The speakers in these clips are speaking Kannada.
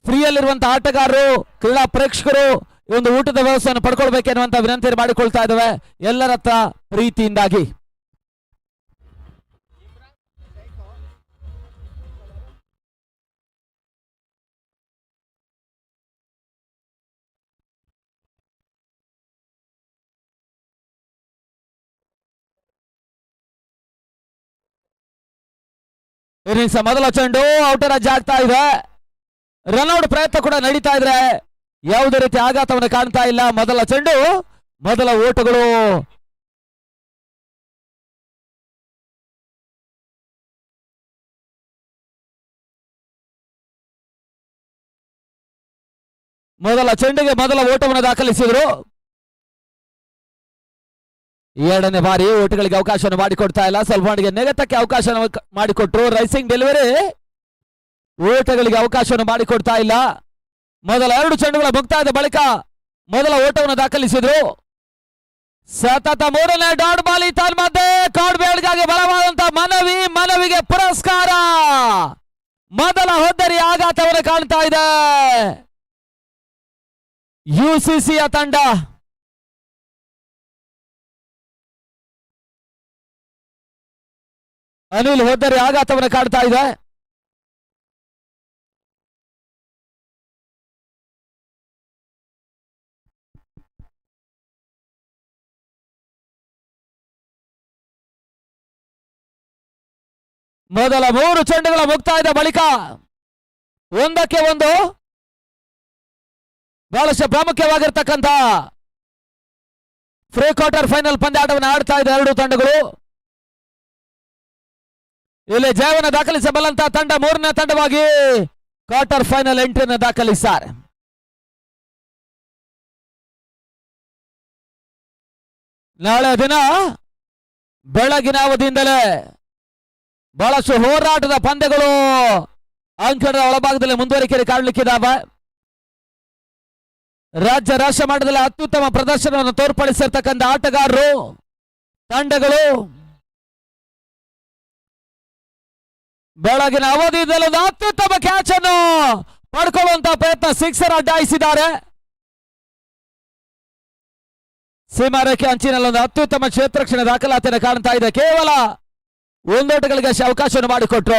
ಫ್ರೀಯಲ್ಲಿರುವಂತಹ ಆಟಗಾರರು ಕ್ರೀಡಾ ಪ್ರೇಕ್ಷಕರು ಈ ಒಂದು ಊಟದ ವ್ಯವಸ್ಥೆಯನ್ನು ಪಡ್ಕೊಳ್ಬೇಕೆನ್ನುವಂತ ವಿನಂತಿ ಮಾಡಿಕೊಳ್ತಾ ಇದ್ದಾವೆ ಎಲ್ಲರ ಹತ್ರ ಪ್ರೀತಿಯಿಂದಾಗಿ. ಇನ್ನಿಂಗ್ಸ್ ಮೊದಲ ಚೆಂಡು ಔಟರ್ ಅಜ್ಜ ಆಗ್ತಾ ಇದೆ. ರನ್ಔಟ್ ಪ್ರಯತ್ನ ಕೂಡ ನಡೀತಾ ಇದ್ರೆ ಯಾವುದೇ ರೀತಿ ಆಘಾತವನ್ನು ಕಾಣ್ತಾ ಇಲ್ಲ. ಮೊದಲ ಚೆಂಡು ಮೊದಲ ಓಟಗಳು ಮೊದಲ ಚೆಂಡಿಗೆ ಮೊದಲ ಓಟವನ್ನು ದಾಖಲಿಸಿದ್ರು. ಎರಡನೇ ಬಾರಿ ಓಟಗಳಿಗೆ ಅವಕಾಶವನ್ನು ಮಾಡಿಕೊಡ್ತಾ ಇಲ್ಲ. ಸ್ವಲ್ಪ ಮಟ್ಟಿಗೆ ನೆಗೆತಕ್ಕೆ ಅವಕಾಶ ಮಾಡಿಕೊಟ್ರು. ರೈಸಿಂಗ್ ಡೆಲಿವರಿ ಓಟಗಳಿಗೆ ಅವಕಾಶವನ್ನು ಮಾಡಿಕೊಡ್ತಾ ಇಲ್ಲ. ಮೊದಲ 2 ಚೆಂಡುಗಳ ಮುಕ್ತಾಯದ ಬಳಿಕ ಮೊದಲ ಓಟವನ್ನು ದಾಖಲಿಸಿದ್ರು. ಸತತ 3ನೇ ಡಾಟ್ ಬಾಲ್ ತನ್ಮಧ್ಯೆ ಕಾಡ್ಬೇಡ್ಗಾಗಿ ಬಲವಾದಂತಹ ಮನವಿಗೆ ಪುರಸ್ಕಾರ. ಮೊದಲ ಹೊದ್ದರಿ ಆಘಾತವನ್ನು ಕಾಣ್ತಾ ಇದೆ ಯುಸಿಸಿಯ ತಂಡ. ಅನಿಲ್ ಹೊದ್ದರಿ ಆಘಾತವನ್ನು ಕಾಡ್ತಾ ಇದೆ. ಮೊದಲ 3 ಚೆಂಡುಗಳ ಮುಕ್ತಾಯದ ಬಳಿಕ 1-1 ಬಹಳಷ್ಟು ಪ್ರಾಮುಖ್ಯವಾಗಿರ್ತಕ್ಕಂಥ ಪ್ರೀ ಕ್ವಾರ್ಟರ್ ಫೈನಲ್ ಪಂದ್ಯಾಟವನ್ನು ಆಡ್ತಾ ಇದೆ ಎರಡು ತಂಡಗಳು. ಇಲ್ಲಿ ಜಯವನ್ನು ದಾಖಲಿಸಬಲ್ಲಂತಹ ತಂಡ 3ನೇ ತಂಡವಾಗಿ ಕ್ವಾರ್ಟರ್ ಫೈನಲ್ ಎಂಟ್ರಿಯನ್ನು ದಾಖಲಿಸಿದ್ದಾರೆ. ನಾಳೆ ದಿನ ಬೆಳಗಿನ ಅವಧಿಯಿಂದಲೇ ಬಹಳಷ್ಟು ಹೋರಾಟದ ಪಂದ್ಯಗಳು ಅಂಕಣದ ಒಳಭಾಗದಲ್ಲಿ ಮುಂದುವರಿಕೆ ಕಾಣಲಿಕ್ಕಿದ್ದಾವೆ. ರಾಜ್ಯ ರಾಷ್ಟ್ರ ಮಟ್ಟದಲ್ಲಿ ಅತ್ಯುತ್ತಮ ಪ್ರದರ್ಶನವನ್ನು ತೋರ್ಪಡಿಸಿರ್ತಕ್ಕಂಥ ಆಟಗಾರರು ತಂಡಗಳು ಬೆಳಗಿನ ಅವಧಿಯಲ್ಲಿ ಒಂದು ಅತ್ಯುತ್ತಮ ಕ್ಯಾಚ್ ಅನ್ನು ಪಡ್ಕೊಳ್ಳುವಂತಹ ಪ್ರಯತ್ನ, ಸಿಕ್ಸರ್ ಅಡ್ಡಾಯಿಸಿದ್ದಾರೆ. ಸೀಮಾರೇಖೆ ಅಂಚಿನಲ್ಲಿ ಒಂದು ಅತ್ಯುತ್ತಮ ಕ್ಷೇತ್ರಕ್ಷಣೆ ದಾಖಲಾತಿಯನ್ನು ಕಾಣ್ತಾ ಇದೆ. ಕೇವಲ 1 ಓಟಗಳಿಗೆ ಅವಕಾಶವನ್ನು ಮಾಡಿಕೊಟ್ರು.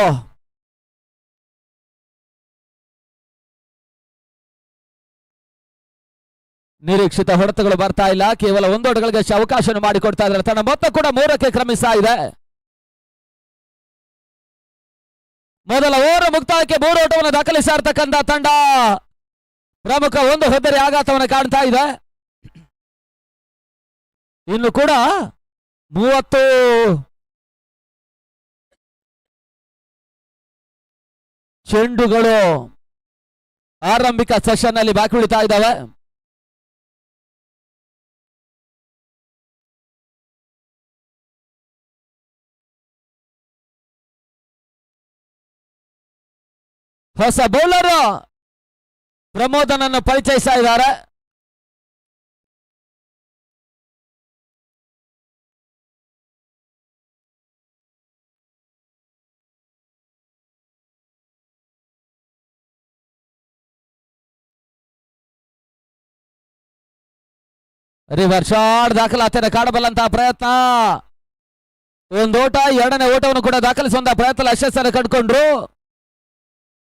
ನಿರೀಕ್ಷಿತ ಹೊಡೆತಗಳು ಬರ್ತಾ ಇಲ್ಲ. ಕೇವಲ 1 ಓಟಗಳಿಗೆ ಅವಕಾಶವನ್ನು ಮಾಡಿಕೊಡ್ತಾ ಇದ್ದಾರೆ. ತನ್ನ ಮೊತ್ತ ಕೂಡ 3ಕ್ಕೆ ಕ್ರಮಿಸ್ತಾ ಇದೆ. ಮೊದಲ ಓವರ್ ಮುಕ್ತಾಯಕ್ಕೆ 3 ಓಟವನ್ನು ದಾಖಲಿಸ್ತಾ ಇರ್ತಕ್ಕಂಥ ತಂಡ ಪ್ರಮುಖ 1 ಹೊದ್ದರಿ ಆಘಾತವನ್ನು ಕಾಣ್ತಾ ಇದೆ. ಇನ್ನು ಕೂಡ 30 ಚೆಂಡುಗಳು ಆರಂಭಿಕ ಸೆಷನ್ ಅಲ್ಲಿ ಬಾಕಿ ಉಳಿತಾ ಇದ್ದಾವೆ. ಹೊಸ ಬೌಲರ್ ಪ್ರಮೋದನನ್ನು ಪರಿಚಯಿಸ್ತಾ ಇದ್ದಾರೆ. ರಿವರ್ಸ್ ಶಾಟ್ ದಾಖಲಾತಿಯನ್ನು ಕಾಣಬಲ್ಲಂತಹ ಪ್ರಯತ್ನ. 1 ಓಟ, 2ನೇ ಓಟವನ್ನು ಕೂಡ ದಾಖಲಿಸುವಂತಹ ಪ್ರಯತ್ನ ಯಶಸ್ಸನ್ನು ಕಂಡುಕೊಂಡ್ರು.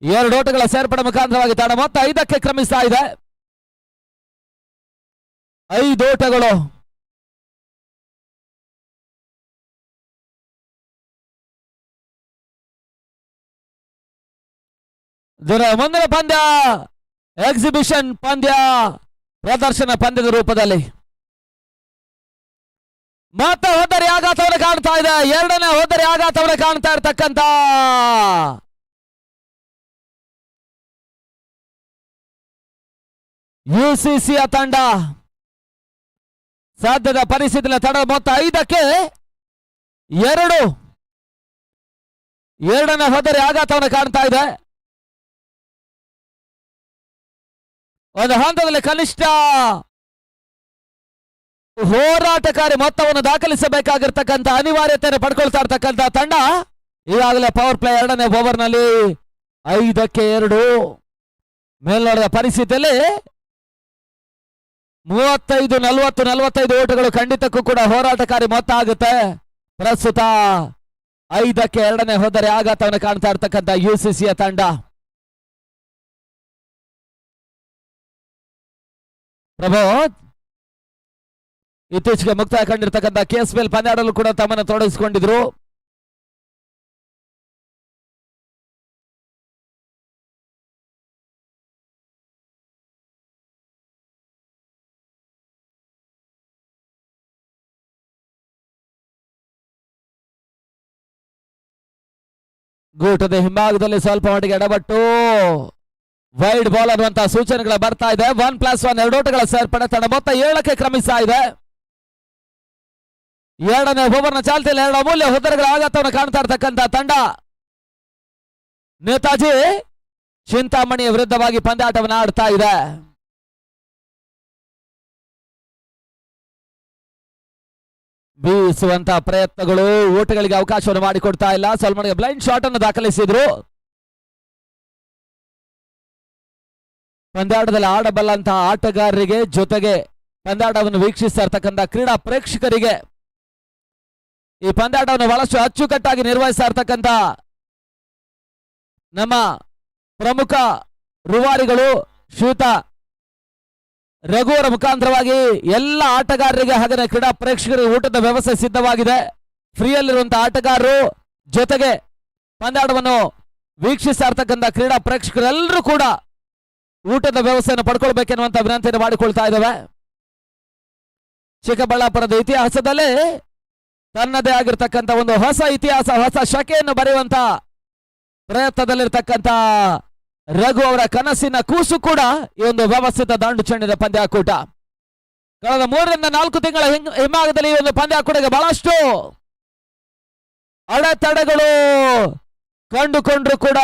2 ಓಟಗಳ ಸೇರ್ಪಡೆ ಮುಖಾಂತರವಾಗಿ ತಂಡ ಮೊತ್ತ 5ಕ್ಕೆ ಕ್ರಮಿಸ್ತಾ ಇದೆ. 5 ಓಟಗಳು. ಮುಂದಿನ ಪಂದ್ಯ ಎಕ್ಸಿಬಿಷನ್ ಪಂದ್ಯ, ಪ್ರದರ್ಶನ ಪಂದ್ಯದ ರೂಪದಲ್ಲಿ ಮತ್ತೆ ಹೋದರೆ ಆಘಾತವನ್ನು ಕಾಣ್ತಾ ಇದೆ. 2ನೇ ಹೋದರೆ ಆಘಾತವನ್ನು ಕಾಣ್ತಾ ಇರ್ತಕ್ಕಂಥ ಯುಸಿಸಿಯ ತಂಡ ಸಾಧ್ಯದ ಪರಿಸ್ಥಿತಿಯಲ್ಲಿ ತಂಡ ಮೊತ್ತ 5ಕ್ಕೆ 2. 2ನೇ ಹೋದರೆ ಆಘಾತವನ್ನು ಕಾಣ್ತಾ ಇದೆ. ಒಂದು ಹಂತದಲ್ಲಿ ಕನಿಷ್ಠ ಹೋರಾಟಕಾರಿ ಮೊತ್ತವನ್ನು ದಾಖಲಿಸಬೇಕಾಗಿರ್ತಕ್ಕಂಥ ಅನಿವಾರ್ಯತೆಯನ್ನು ಪಡ್ಕೊಳ್ತಾ ಇರ್ತಕ್ಕಂಥ ತಂಡ ಈಗಾಗಲೇ ಪವರ್ ಪ್ಲೇ 2ನೇ ಓವರ್ನಲ್ಲಿ 5ಕ್ಕೆ 2. ಮೇಲ್ನೋಟದ ಪರಿಸ್ಥಿತಿಯಲ್ಲಿ 35-40 ಓಟಗಳು ಖಂಡಿತಕ್ಕೂ ಕೂಡ ಹೋರಾಟಕಾರಿ ಮೊತ್ತ ಆಗುತ್ತೆ. ಪ್ರಸ್ತುತ 5ಕ್ಕೆ 2ನೇ ಹೋದರೆ ಆಘಾತವನ್ನು ಕಾಣ್ತಾ ಇರ್ತಕ್ಕಂಥ ಯುಸಿಸಿಯ ತಂಡ. ಪ್ರಬೋಧ್ ಇತ್ತೀಚೆಗೆ ಮುಕ್ತಾಯ ಕಂಡಿರ್ತಕ್ಕಂಥ KSPL ಪಂದ್ಯಾಡಲು ಕೂಡ ತಮ್ಮನ್ನು ತೊಡಗಿಸಿಕೊಂಡಿದ್ರು. ಗೂಟದ ಹಿಂಭಾಗದಲ್ಲಿ ಸ್ವಲ್ಪ ಮಟ್ಟಿಗೆ ಎಡಬಟ್ಟು ವೈಡ್ ಬಾಲ್ ಅನ್ನುವಂತಹ ಸೂಚನೆಗಳ ಬರ್ತಾ ಇದೆ. 1+1 2 ಓಟಗಳ ಸೇರ್ಪಡೆ ತಂಡ ಮೊತ್ತ 7ಕ್ಕೆ ಕ್ರಮಿಸ್ತಾ ಇದೆ. 2ನೇ ಓವರ್ನ ಚಾಲ್ತಿಯಲ್ಲಿ 2 ಅಮೂಲ್ಯ ಹುದ್ದೆಗಳ ಆಘಾತವನ್ನು ಕಾಣ್ತಾ ಇರ್ತಕ್ಕಂಥ ತಂಡ ನೇತಾಜಿ ಚಿಂತಾಮಣಿಯ ವಿರುದ್ಧವಾಗಿ ಪಂದ್ಯಾಟವನ್ನು ಆಡ್ತಾ ಇದೆ. ಬೀಸುವಂತಹ ಪ್ರಯತ್ನಗಳು ಓಟಗಳಿಗೆ ಅವಕಾಶವನ್ನು ಮಾಡಿಕೊಡ್ತಾ ಇಲ್ಲ. ಸಲ್ಮಾನ್ಗೆ ಬ್ಲೈಂಡ್ ಶಾಟ್ ಅನ್ನು ದಾಖಲಿಸಿದ್ರು. ಪಂದ್ಯಾಟದಲ್ಲಿ ಆಡಬಲ್ಲಂತಹ ಆಟಗಾರರಿಗೆ ಜೊತೆಗೆ ಪಂದ್ಯಾಟವನ್ನು ವೀಕ್ಷಿಸ್ತಾ ಇರ್ತಕ್ಕಂಥ ಕ್ರೀಡಾ ಪ್ರೇಕ್ಷಕರಿಗೆ ಈ ಪಂದ್ಯಾಟವನ್ನು ಬಹಳಷ್ಟು ಅಚ್ಚುಕಟ್ಟಾಗಿ ನಿರ್ವಹಿಸ್ತಾ ಇರ್ತಕ್ಕಂಥ ನಮ್ಮ ಪ್ರಮುಖ ರೂವಾರಿಗಳು ಶ್ರೀಯುತ ರಘುವರ ಮುಖಾಂತರವಾಗಿ ಎಲ್ಲ ಆಟಗಾರರಿಗೆ ಹಾಗೆ ಕ್ರೀಡಾ ಪ್ರೇಕ್ಷಕರಿಗೆ ಊಟದ ವ್ಯವಸ್ಥೆ ಸಿದ್ಧವಾಗಿದೆ. ಫ್ರೀಯಲ್ಲಿರುವಂತಹ ಆಟಗಾರರು ಜೊತೆಗೆ ಪಂದ್ಯಾಟವನ್ನು ವೀಕ್ಷಿಸ್ತಾ ಇರ್ತಕ್ಕಂಥ ಕ್ರೀಡಾ ಪ್ರೇಕ್ಷಕರೆಲ್ಲರೂ ಕೂಡ ಊಟದ ವ್ಯವಸ್ಥೆಯನ್ನು ಪಡ್ಕೊಳ್ಬೇಕೆನ್ನುವಂತ ವಿನಂತಿಯನ್ನು ಮಾಡಿಕೊಳ್ತಾ ಇದ್ದಾವೆ. ಚಿಕ್ಕಬಳ್ಳಾಪುರದ ಇತಿಹಾಸದಲ್ಲಿ ತನ್ನದೇ ಆಗಿರ್ತಕ್ಕಂಥ ಒಂದು ಹೊಸ ಇತಿಹಾಸ, ಹೊಸ ಶಕೆಯನ್ನು ಬರೆಯುವಂತ ಪ್ರಯತ್ನದಲ್ಲಿರ್ತಕ್ಕಂಥ ರಘು ಅವರ ಕನಸಿನ ಕೂಸು ಕೂಡ ಈ ಒಂದು ವ್ಯವಸ್ಥಿತ ದಾಂಡು ಚೆಂಡಿನ ಪಂದ್ಯಾಕೂಟ. ಕಳೆದ 3-4 ತಿಂಗಳ ಹಿಂಭಾಗದಲ್ಲಿ ಈ ಒಂದು ಪಂದ್ಯಾಕೂಟಕ್ಕೆ ಬಹಳಷ್ಟು ಅಡೆತಡೆಗಳು ಕಂಡುಕೊಂಡ್ರು ಕೂಡ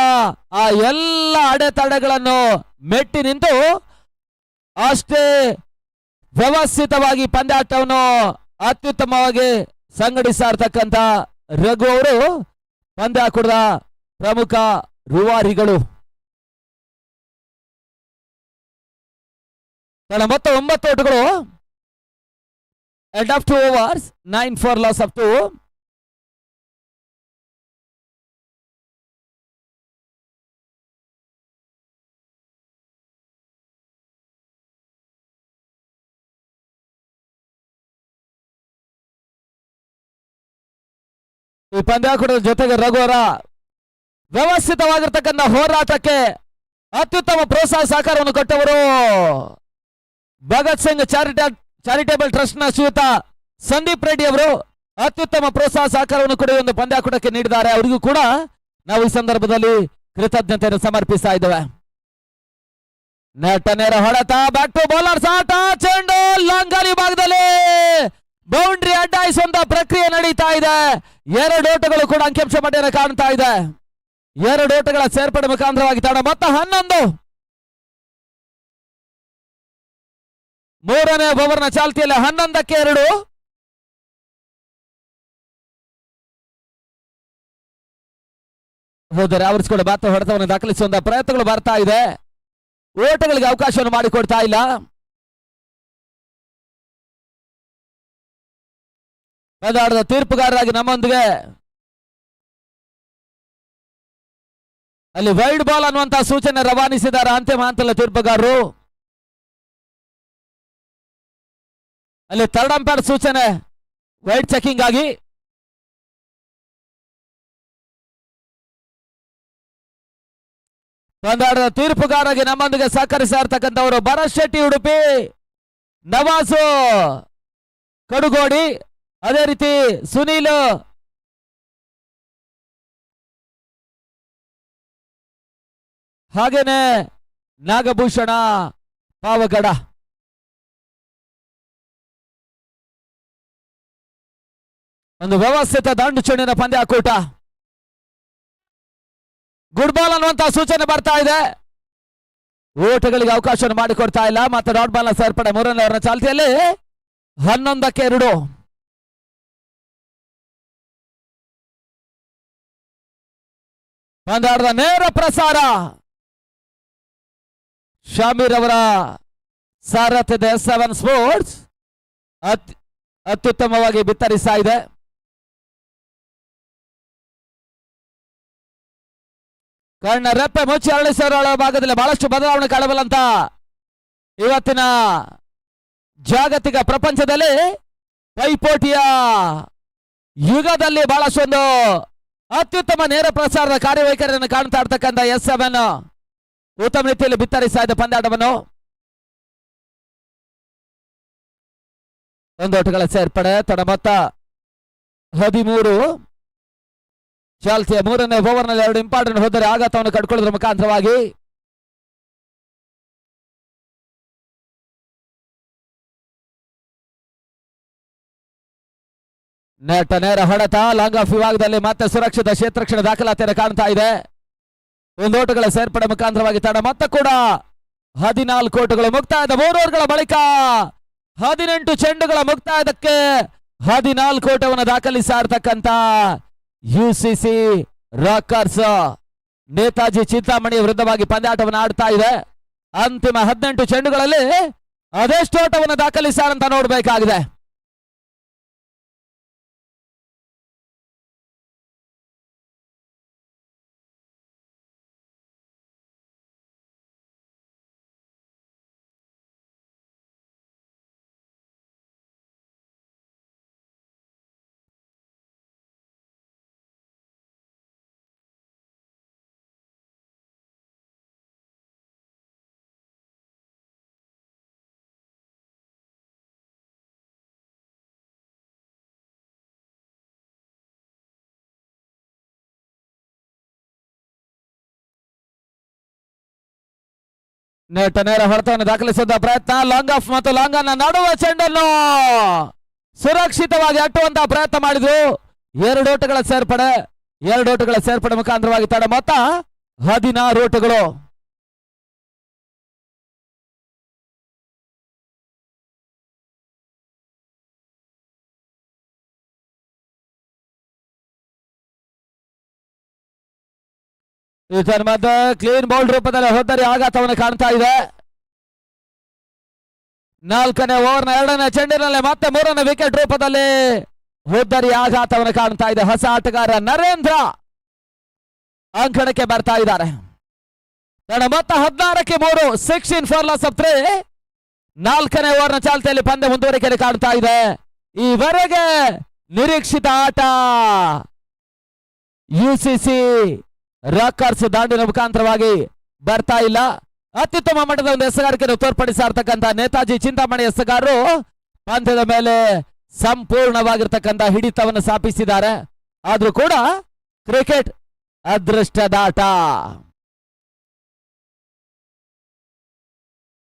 ಆ ಎಲ್ಲ ಅಡೆತಡೆಗಳನ್ನು ಮೆಟ್ಟಿ ನಿಂತು ಅಷ್ಟೇ ವ್ಯವಸ್ಥಿತವಾಗಿ ಪಂದ್ಯಾಟವನ್ನು ಅತ್ಯುತ್ತಮವಾಗಿ ಸಂಘಟಿಸ್ತಾ ಇರ್ತಕ್ಕಂಥ ರಘು ಅವರು ಪಂದ್ಯಾಕೂಟದ ಪ್ರಮುಖ ರೂವಾರಿಗಳು. ಮೊತ್ತ 9 ಓಟಗಳು. End of 2 overs 9 for loss of 2. ಈ ಪಂದ್ಯಾಕೂಟದ ಜೊತೆಗೆ ರಘುವರ ವ್ಯವಸ್ಥಿತವಾಗಿರ್ತಕ್ಕಂಥ ಹೋರಾಟಕ್ಕೆ ಅತ್ಯುತ್ತಮ ಪ್ರೋತ್ಸಾಹ ಸಹಕಾರವನ್ನು ಕೊಟ್ಟವರು ಭಗತ್ ಸಿಂಗ್ ಚಾರಿಟೇಬಲ್ ಟ್ರಸ್ಟ್ ನ ಶ್ರೀಯುತ ಸಂದೀಪ್ ರೆಡ್ಡಿ ಅವರು ಅತ್ಯುತ್ತಮ ಪ್ರೋತ್ಸಾಹ ಸಹಕಾರವನ್ನು ಕೂಡ ಒಂದು ಪಂದ್ಯಾಕೂಟಕ್ಕೆ ನೀಡಿದ್ದಾರೆ. ಅವರಿಗೂ ಕೂಡ ನಾವು ಈ ಸಂದರ್ಭದಲ್ಲಿ ಕೃತಜ್ಞತೆಯನ್ನು ಸಮರ್ಪಿಸ್ತಾ ಇದ್ದೇವೆ. ನೆಟ್ಟ ನೇರ ಹೊಡೆತ, ಬ್ಯಾಕ್ ಟು ಬೌಲರ್ಸ್ ಆಟ, ಚೆಂಡು ಲಂಗರಿ ಭಾಗದಲ್ಲಿ ಬೌಂಡ್ರಿ ಅಡ್ಡಾಯಿಸುವಂತ ಪ್ರಕ್ರಿಯೆ ನಡೀತಾ ಇದೆ. 2 ಓಟಗಳು ಕೂಡ ಅಂಕಿಅಂಶ ಪಟ್ಟಿಯನ್ನು ಕಾಣ್ತಾ ಇದೆ. 2 ಓಟಗಳ ಸೇರ್ಪಡೆ ಮುಖಾಂತರವಾಗಿ ತಂಡ ಮೊತ್ತ 11. 3ನೇ ಓವರ್ನ ಚಾಲ್ತಿಯಲ್ಲಿ 11ಕ್ಕೆ 2. ಹೋದರೆ ಅವರ್ಸ್ ಕೂಡ ಬಾತ ಹೊಡೆತವನ್ನು ದಾಖಲಿಸುವಂತ ಪ್ರಯತ್ನಗಳು ಬರ್ತಾ ಇದೆ. ಓಟಗಳಿಗೆ ಅವಕಾಶವನ್ನು ಮಾಡಿಕೊಡ್ತಾ ಇಲ್ಲ. ಪಂದ್ಯಾಟದ ತೀರ್ಪುಗಾರರಾಗಿ ನಮ್ಮೊಂದಿಗೆ ಅಲ್ಲಿ ವೈಡ್ ಬಾಲ್ ಅನ್ನುವಂತಹ ಸೂಚನೆ ರವಾನಿಸಿದ್ದಾರೆ ಅಂತಿಮ ಹಂತದ ತೀರ್ಪುಗಾರರು. ಅಲ್ಲಿ ಥರ್ಡ್ ಅಂಪೈರ್ ಸೂಚನೆ ವೈಡ್ ಚೆಕಿಂಗ್ ಆಗಿ ಪಂದ್ಯಾಟದ ತೀರ್ಪುಗಾರರಾಗಿ ನಮ್ಮೊಂದಿಗೆ ಸಹಕರಿಸ್ತಾ ಇರ್ತಕ್ಕಂಥವರು ಭರತ್ ಶೆಟ್ಟಿ ಉಡುಪಿ, ನವಾಜು ಕಡುಗೋಡಿ, ಅದೇ ರೀತಿ ಸುನೀಲ್ ಹಾಗೇನೆ ನಾಗಭೂಷಣ ಪಾವಗಡ. ಒಂದು ವ್ಯವಸ್ಥಿತ ದಾಂಡು ಚೆಂಡಿನ ಪಂದ್ಯಾಕೂಟ. ಗುಡ್ ಬಾಲ್ ಅನ್ನುವಂತಹ ಸೂಚನೆ ಬರ್ತಾ ಇದೆ. ಓಟಗಳಿಗೆ ಅವಕಾಶವನ್ನು ಮಾಡಿಕೊಡ್ತಾ ಇಲ್ಲ. ಮತ್ತೆ ಡಾಟ್ ಬಾಲ್ ನ ಸೇರ್ಪಡೆ 3ನೇ ಓವರ್ನ ಚಾಲ್ತಿಯಲ್ಲಿ 11ಕ್ಕೆ 2. ಪಂದ್ಯಾಟದ ನೇರ ಪ್ರಸಾರ ಶಾಮೀರ್ ಅವರ ಸಾರಥ್ಯದ S7 ಸ್ಪೋರ್ಟ್ಸ್ ಅತ್ಯುತ್ತಮವಾಗಿ ಬಿತ್ತರಿಸ್ತಾ ಇದೆ. ಕಣ್ಣ ರೆಪ್ಪೆ ಮುಚ್ಚಿ ಅರಳಿಸೋರ ಭಾಗದಲ್ಲಿ ಬಹಳಷ್ಟು ಬದಲಾವಣೆ ಕಾಣಬಲ್ಲಂತ ಇವತ್ತಿನ ಜಾಗತಿಕ ಪ್ರಪಂಚದಲ್ಲಿ ಪೈಪೋಟಿಯ ಯುಗದಲ್ಲಿ ಬಹಳಷ್ಟೊಂದು ಅತ್ಯುತ್ತಮ ನೇರ ಪ್ರಸಾರದ ಕಾರ್ಯವೈಖರಿಯನ್ನು ಕಾಣ್ತಾ ಇರ್ತಕ್ಕಂಥ S7 ಉತ್ತಮ ರೀತಿಯಲ್ಲಿ ಬಿತ್ತರಿಸ್ತಾ ಇದೆ ಪಂದ್ಯಾಟವನ್ನು. ಒಂದೋಟಗಳ ಸೇರ್ಪಡೆ ತಡ ಮೊತ್ತ 13. ಚಾಲ್ತಿಯ 3ನೇ ಓವರ್ನಲ್ಲಿ 2 ಇಂಪಾರ್ಟೆಂಟ್ ಹೋದರೆ ಆಘಾತವನ್ನು ಕಟ್ಕೊಳ್ಳೋದ್ರ ಮುಖಾಂತರವಾಗಿ ನೆಟ್ಟ ನೇರ ಹೊಡೆತ ಲಾಂಗ್ ಆಫ್ ವಿಭಾಗದಲ್ಲಿ ಮತ್ತೆ ಸುರಕ್ಷಿತ ಕ್ಷೇತ್ರಕ್ಷಣ ದಾಖಲಾತಿಯನ್ನು ಕಾಣ್ತಾ ಇದೆ. ಒಂದೋಟಗಳ ಸೇರ್ಪಡೆ ಮುಖಾಂತರವಾಗಿ ತಡ ಮೊತ್ತ ಕೂಡ 14 ಓಟಗಳು ಮುಕ್ತಾಯದ 3 ಓವರ್ಗಳ ಬಳಿಕ 18 ಚೆಂಡುಗಳ ಮುಕ್ತಾಯದಕ್ಕೆ 14 ಓಟವನ್ನು ದಾಖಲಿಸ್ತಾ ಇರ್ತಕ್ಕಂಥ UCC ರಾಕರ್ಸ್ ನೇತಾಜಿ ಚಿಂತಾಮಣಿ ವಿರುದ್ಧವಾಗಿ ಪಂದ್ಯಾಟವನ್ನು ಆಡ್ತಾ ಇದೆ. ಅಂತಿಮ 18 ಚೆಂಡುಗಳಲ್ಲಿ ಅದೆಷ್ಟು ಓಟವನ್ನು ದಾಖಲಿಸ್ತಾರಂತ ನೋಡಬೇಕಾಗಿದೆ. ನೆಟ್ಟ ನೇರ ಹೊಡೆತವನ್ನು ದಾಖಲಿಸುವ ಪ್ರಯತ್ನ ಲಾಂಗ್ ಆಫ್ ಮತ್ತು ಲಾಂಗ್ ಅನ್ನ ನಡುವ ಚೆಂಡನ್ನು ಸುರಕ್ಷಿತವಾಗಿ ಅಟ್ಟುವಂತಹ ಪ್ರಯತ್ನ ಮಾಡಿದ್ರು. 2 ಓಟಗಳ ಸೇರ್ಪಡೆ ಮುಖಾಂತರವಾಗಿ ತಡ ಮೊತ್ತ 16 ಓಟಗಳು. ಇದರ ಮಧ್ಯೆ ಕ್ಲೀನ್ ಬೌಲ್ಡ್ ರೂಪದಲ್ಲಿ ಹೋದರೆ ಆಘಾತವನ್ನು ಕಾಣ್ತಾ ಇದೆ. 4ನೇ ಓವರ್ನ 2ನೇ ಚೆಂಡಿನಲ್ಲಿ ಮತ್ತೆ 3ನೇ ವಿಕೆಟ್ ರೂಪದಲ್ಲಿ ಹೋದರಿ ಆಘಾತವನ್ನು ಕಾಣ್ತಾ ಇದೆ. ಹೊಸ ಆಟಗಾರ ನರೇಂದ್ರ ಅಂಕಣಕ್ಕೆ ಬರ್ತಾ ಇದ್ದಾರೆ. ಮೊತ್ತ 16ಕ್ಕೆ 3, 16 ಫಾರ್ ಲಾಸ್ ಆಫ್ 3. 4ನೇ ಓವರ್ನ ಚಾಲ್ತಿಯಲ್ಲಿ ಪಂದ್ಯ ಮುಂದುವರಿಕೆ ಕಾಣ್ತಾ ಇದೆ. ಈವರೆಗೆ ನಿರೀಕ್ಷಿತ ಆಟ UCC ರಾಕರ್ಸ್ ದಾಂಡಿನ ಮುಖಾಂತರವಾಗಿ ಬರ್ತಾ ಇಲ್ಲ. ಅತ್ಯುತ್ತಮ ಮಟ್ಟದ ಒಂದು ಎಸಗಾರಿಕೆಯನ್ನು ತೋರ್ಪಡಿಸ್ತಾ ಇರ್ತಕ್ಕಂಥ ನೇತಾಜಿ ಚಿಂತಾಮಣಿ ಎಸಗಾರರು ಪಂದ್ಯದ ಮೇಲೆ ಸಂಪೂರ್ಣವಾಗಿರ್ತಕ್ಕಂಥ ಹಿಡಿತವನ್ನು ಸ್ಥಾಪಿಸಿದ್ದಾರೆ. ಆದ್ರೂ ಕೂಡ ಕ್ರಿಕೆಟ್ ಅದೃಷ್ಟದಾಟ.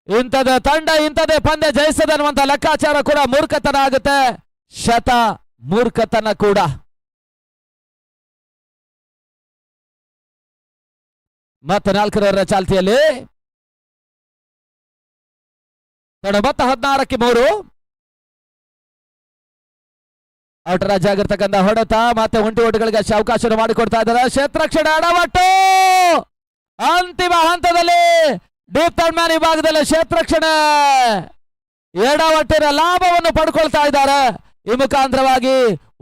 ಇಂಥದ ತಂಡ ಇಂಥದೇ ಪಂದ್ಯ ಜಯಿಸದನ್ನುವಂತ ಲೆಕ್ಕಾಚಾರ ಕೂಡ ಮೂರ್ಖತನ ಆಗುತ್ತೆ, ಶತ ಮೂರ್ಖತನ ಕೂಡ. ಮತ್ತೆ 4ನೇ ಓವರ್ ಚಾಲ್ತಿಯಲ್ಲಿ ಮೊತ್ತ 16ಕ್ಕೆ 3. ಔಟ್ ರಾಜ್ ಆಗಿರ್ತಕ್ಕಂಥ ಹೊಡೆತ ಮತ್ತೆ ಒಂಟಿ ಓಟಗಳಿಗೆ ಅವಕಾಶವನ್ನು ಮಾಡಿಕೊಡ್ತಾ ಇದ್ದಾರೆ. ಕ್ಷೇತ್ರಕ್ಷಣ ಎಡವಟ್ಟು ಅಂತಿಮ ಹಂತದಲ್ಲಿ ಡೀಪ್ ಥರ್ಡ್ ಮ್ಯಾನ್ ವಿಭಾಗದಲ್ಲಿ ಕ್ಷೇತ್ರಕ್ಷಣ ಎಡವಟ್ಟಿನ ಲಾಭವನ್ನು ಪಡ್ಕೊಳ್ತಾ ಇದ್ದಾರೆ. ಈ ಮುಖಾಂತರವಾಗಿ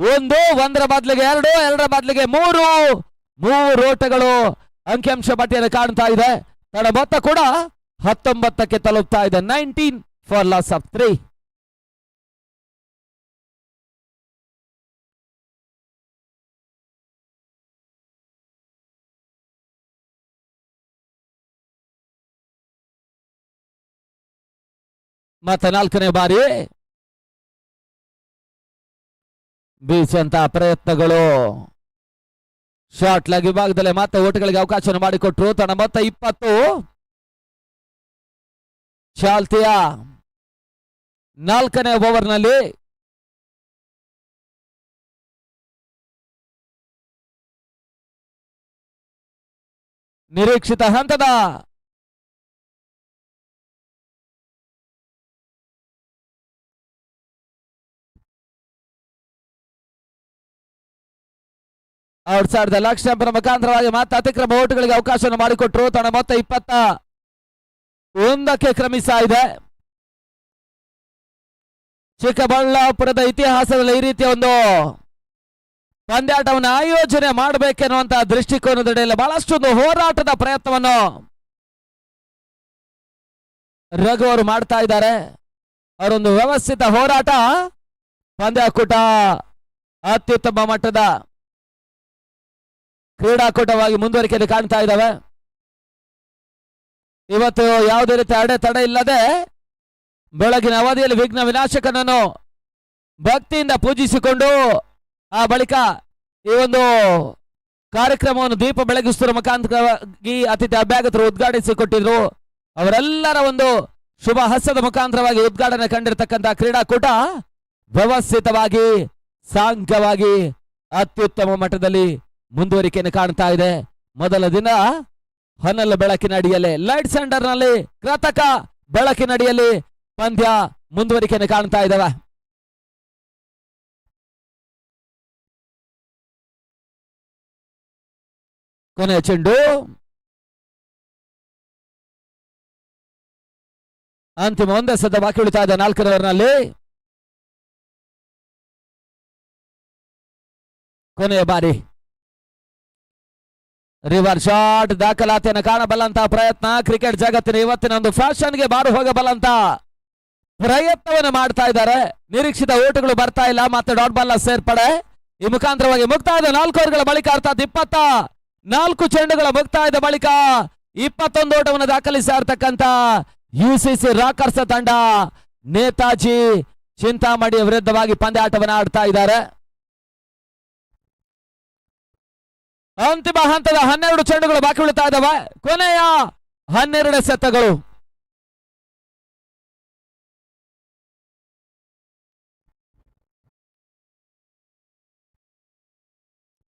1 ಬದಲಿಗೆ 2, 2 ಬದಲಿಗೆ 3 ಓಟಗಳು ಅಂಕಿಅಂಶ ಪಟ್ಟಿಯನ್ನು ಕಾಣ್ತಾ ಇದೆ. ತಡ ಮೊತ್ತ ಕೂಡ 19ಕ್ಕೆ ತಲುಪ್ತಾ ಇದೆ. 19 ಫಾರ್ ಲಾಸ್ ಆಫ್ 3. ಮತ್ತೆ 4ನೇ ಬಾರಿ ಬೀಸುವಂತಹ ಪ್ರಯತ್ನಗಳು. ಶಾರ್ಟ್ ಲೆಗ್ ವಿಭಾಗದಲ್ಲಿ ಮತ್ತೆ ಓಟಗಳಿಗೆ ಅವಕಾಶವನ್ನು ಮಾಡಿಕೊಟ್ರು. ತನ್ನ ಮೊತ್ತ 20. ಚಾಲ್ತಿಯ 4ನೇ ಓವರ್ನಲ್ಲಿ ನಿರೀಕ್ಷಿತ ಹಂತದ ಔಟ್ಸೈಡ್ ದ ಲೆಗ್ ಸ್ಟಂಪ್ ಮುಖಾಂತರವಾಗಿ ಮತ್ತೆ ಅತಿಕ್ರಮ ಓಟುಗಳಿಗೆ ಅವಕಾಶವನ್ನು ಮಾಡಿಕೊಟ್ರು. ತನ್ನ ಮೊತ್ತ 20. ಒಂದಕ್ಕೆ ಕ್ರಮಿಸ್ತಾ ಇದೆ. ಚಿಕ್ಕಬಳ್ಳಾಪುರದ ಇತಿಹಾಸದಲ್ಲಿ ಈ ರೀತಿಯ ಒಂದು ಪಂದ್ಯಾಟವನ್ನು ಆಯೋಜನೆ ಮಾಡಬೇಕೆನ್ನುವಂತಹ ದೃಷ್ಟಿಕೋನದಡಿಯಲ್ಲಿ ಬಹಳಷ್ಟೊಂದು ಹೋರಾಟದ ಪ್ರಯತ್ನವನ್ನು ರಘು ಅವರು ಮಾಡ್ತಾ ಇದ್ದಾರೆ. ಅವರೊಂದು ವ್ಯವಸ್ಥಿತ ಹೋರಾಟ ಪಂದ್ಯಾಕೂಟ ಅತ್ಯುತ್ತಮ ಮಟ್ಟದ ಕ್ರೀಡಾಕೂಟವಾಗಿ ಮುಂದುವರಿಕೆಯಲ್ಲಿ ಕಾಣ್ತಾ ಇದ್ದಾವೆ. ಇವತ್ತು ಯಾವುದೇ ರೀತಿಯ ಅಡೆತಡೆ ಇಲ್ಲದೆ ಬೆಳಗಿನ ಅವಧಿಯಲ್ಲಿ ವಿಘ್ನ ವಿನಾಶಕನನ್ನು ಭಕ್ತಿಯಿಂದ ಪೂಜಿಸಿಕೊಂಡು ಆ ಬಳಿಕ ಈ ಒಂದು ಕಾರ್ಯಕ್ರಮವನ್ನು ದೀಪ ಬೆಳಗಿಸುವ ಮುಖಾಂತರವಾಗಿ ಅತಿಥಿ ಅಭ್ಯಾಗತರು ಉದ್ಘಾಟಿಸಿಕೊಟ್ಟಿದ್ರು. ಅವರೆಲ್ಲರ ಒಂದು ಶುಭ ಹಸ್ತದ ಮುಖಾಂತರವಾಗಿ ಉದ್ಘಾಟನೆ ಕಂಡಿರತಕ್ಕಂಥ ಕ್ರೀಡಾಕೂಟ ವ್ಯವಸ್ಥಿತವಾಗಿ ಸಾಂಘವಾಗಿ ಅತ್ಯುತ್ತಮ ಮಟ್ಟದಲ್ಲಿ ಮುಂದುವರಿಕೆಯನ್ನು ಕಾಣ್ತಾ ಇದೆ. ಮೊದಲ ದಿನ ಹೊನಲು ಬೆಳಕಿನ ಅಡಿಯಲ್ಲಿ ಲೈಟ್ ಸೆಂಟರ್ ನಲ್ಲಿ ಕೃತಕ ಬೆಳಕಿನ ಅಡಿಯಲ್ಲಿ ಪಂದ್ಯ ಮುಂದುವರಿಕೆಯನ್ನು ಕಾಣ್ತಾ ಇದ್ದಾವೆ. ಕೊನೆಯ ಚೆಂಡು ಅಂತಿಮ ಒಂದೇ ಸದ ಬಾಕಿ ಉಳಿತಾ ಇದೆ 4ನೇ ಓವರ್ನಲ್ಲಿ. ಕೊನೆಯ ಬಾರಿ ರಿವರ್ ಶಾಟ್ ದಾಖಲಾತಿಯನ್ನು ಕಾಣಬಲ್ಲಂತಹ ಪ್ರಯತ್ನ. ಕ್ರಿಕೆಟ್ ಜಗತ್ತಿನ ಇವತ್ತಿನ ಒಂದು ಫ್ಯಾಷನ್ಗೆ ಬಾರು ಹೋಗಬಲ್ಲಂತ ಪ್ರಯತ್ನವನ್ನು ಮಾಡ್ತಾ ಇದ್ದಾರೆ. ನಿರೀಕ್ಷಿತ ಓಟುಗಳು ಬರ್ತಾ ಇಲ್ಲ. ಮತ್ತೆ ಡಾಟ್ ಬಾಲ್ ಸೇರ್ಪಡೆ ಈ ಮುಖಾಂತರವಾಗಿ ಮುಕ್ತಾಯದ 4 ಓವರ್ಗಳ ಬಳಿಕ ಅರ್ಥಾತ್ 24 ಚೆಂಡುಗಳ ಮುಕ್ತಾಯದ ಬಳಿಕ 21 ಓಟವನ್ನು ದಾಖಲಿಸ್ತಾ ಇರತಕ್ಕಂತ ಯುಸಿಸಿ ರಾಕರ್ಸ್ ತಂಡ ನೇತಾಜಿ ಚಿಂತಾಮಣಿ ವಿರುದ್ಧವಾಗಿ ಪಂದ್ಯಾಟವನ್ನು ಆಡ್ತಾ ಇದ್ದಾರೆ. ಅಂತಿಮ ಹಂತದ 12 ಚೆಂಡುಗಳು ಬಾಕಿ ಉಳಿತಾ ಇದ್ದಾವೆ. ಕೊನೆಯ 12 ಸೆತ್ತಗಳು.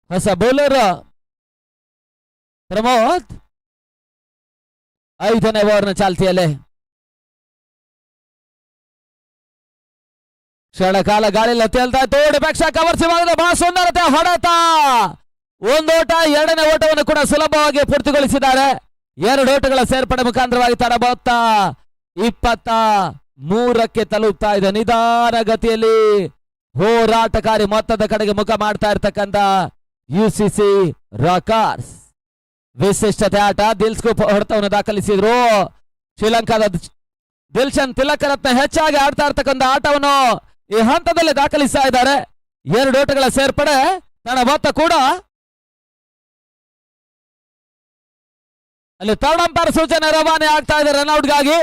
ಹೊಸ ಬೌಲರ್ ಪ್ರಮೋದ್ 5ನೇ ಓವರ್ನ ಚಾಲ್ತಿಯಲ್ಲೇ ಕ್ಷಣಕಾಲ ಗಾಳಿಯಲ್ಲಿ ತೇಲ್ತಾ ಇತ್ತು. ಡಿಫೆಕ್ಷ ಕವರ್ಸಿ ಮಾಡಿದ ಬಹಳ ಸುಂದರತೆ ಹೊಡೆತ. 1 ಓಟ 2ನೇ ಓಟವನ್ನು ಕೂಡ ಸುಲಭವಾಗಿ ಪೂರ್ತಿಗೊಳಿಸಿದ್ದಾರೆ. 2 ಓಟಗಳ ಸೇರ್ಪಡೆ ಮುಖಾಂತರವಾಗಿ ತಡ ಮೊತ್ತ 23ಕ್ಕೆ ತಲುಪ್ತಾ ಇದೆ. ನಿಧಾನ ಗತಿಯಲ್ಲಿ ಹೋರಾಟಕಾರಿ ಮೊತ್ತದ ಕಡೆಗೆ ಮುಖ ಮಾಡ್ತಾ ಇರ್ತಕ್ಕಂಥ ಯುಸಿಸಿ ರಾಕರ್ಸ್ ವಿಶಿಷ್ಟತೆ ಆಟ. ದಿಲ್ಸ್ಕೂಪ್ ಹೊಡೆತವನ್ನು ದಾಖಲಿಸಿದ್ರು. ಶ್ರೀಲಂಕಾದ ದಿಲ್ಶನ್ ತಿಲಕರತ್ನ ಹೆಚ್ಚಾಗಿ ಆಡ್ತಾ ಇರ್ತಕ್ಕಂಥ ಆಟವನ್ನು ಈ ಹಂತದಲ್ಲಿ ದಾಖಲಿಸ್ತಾ ಇದ್ದಾರೆ. 2 ಓಟಗಳ ಸೇರ್ಪಡೆ ತನ್ನ ಮೊತ್ತ ಕೂಡ ಅಲ್ಲಿ ಥರ್ಡ್ ಅಂಪೈರ್ ಸೂಚನೆ ರವಾನೆ ಆಗ್ತಾ ಇದೆ ರನ್ಔಟ್ಗಾಗಿ.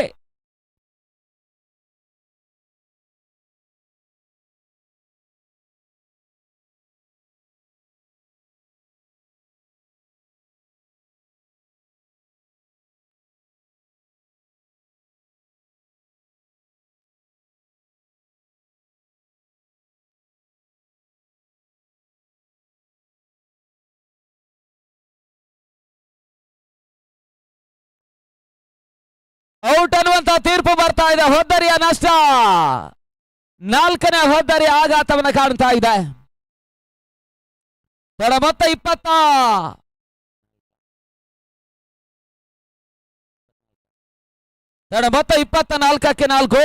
ಔಟ್ ಅನ್ನುವಂತ ತೀರ್ಪು ಬರ್ತಾ ಇದೆ. ಹೊದ್ದರಿಯ ನಷ್ಟ. 4ನೇ ಹೊದ್ದರಿಯ ಆಘಾತವನ್ನು ಕಾಣ್ತಾ ಇದೆ. ತಡ ಮೊತ್ತ 20. ತಡ ಮೊತ್ತ 24ಕ್ಕೆ 4.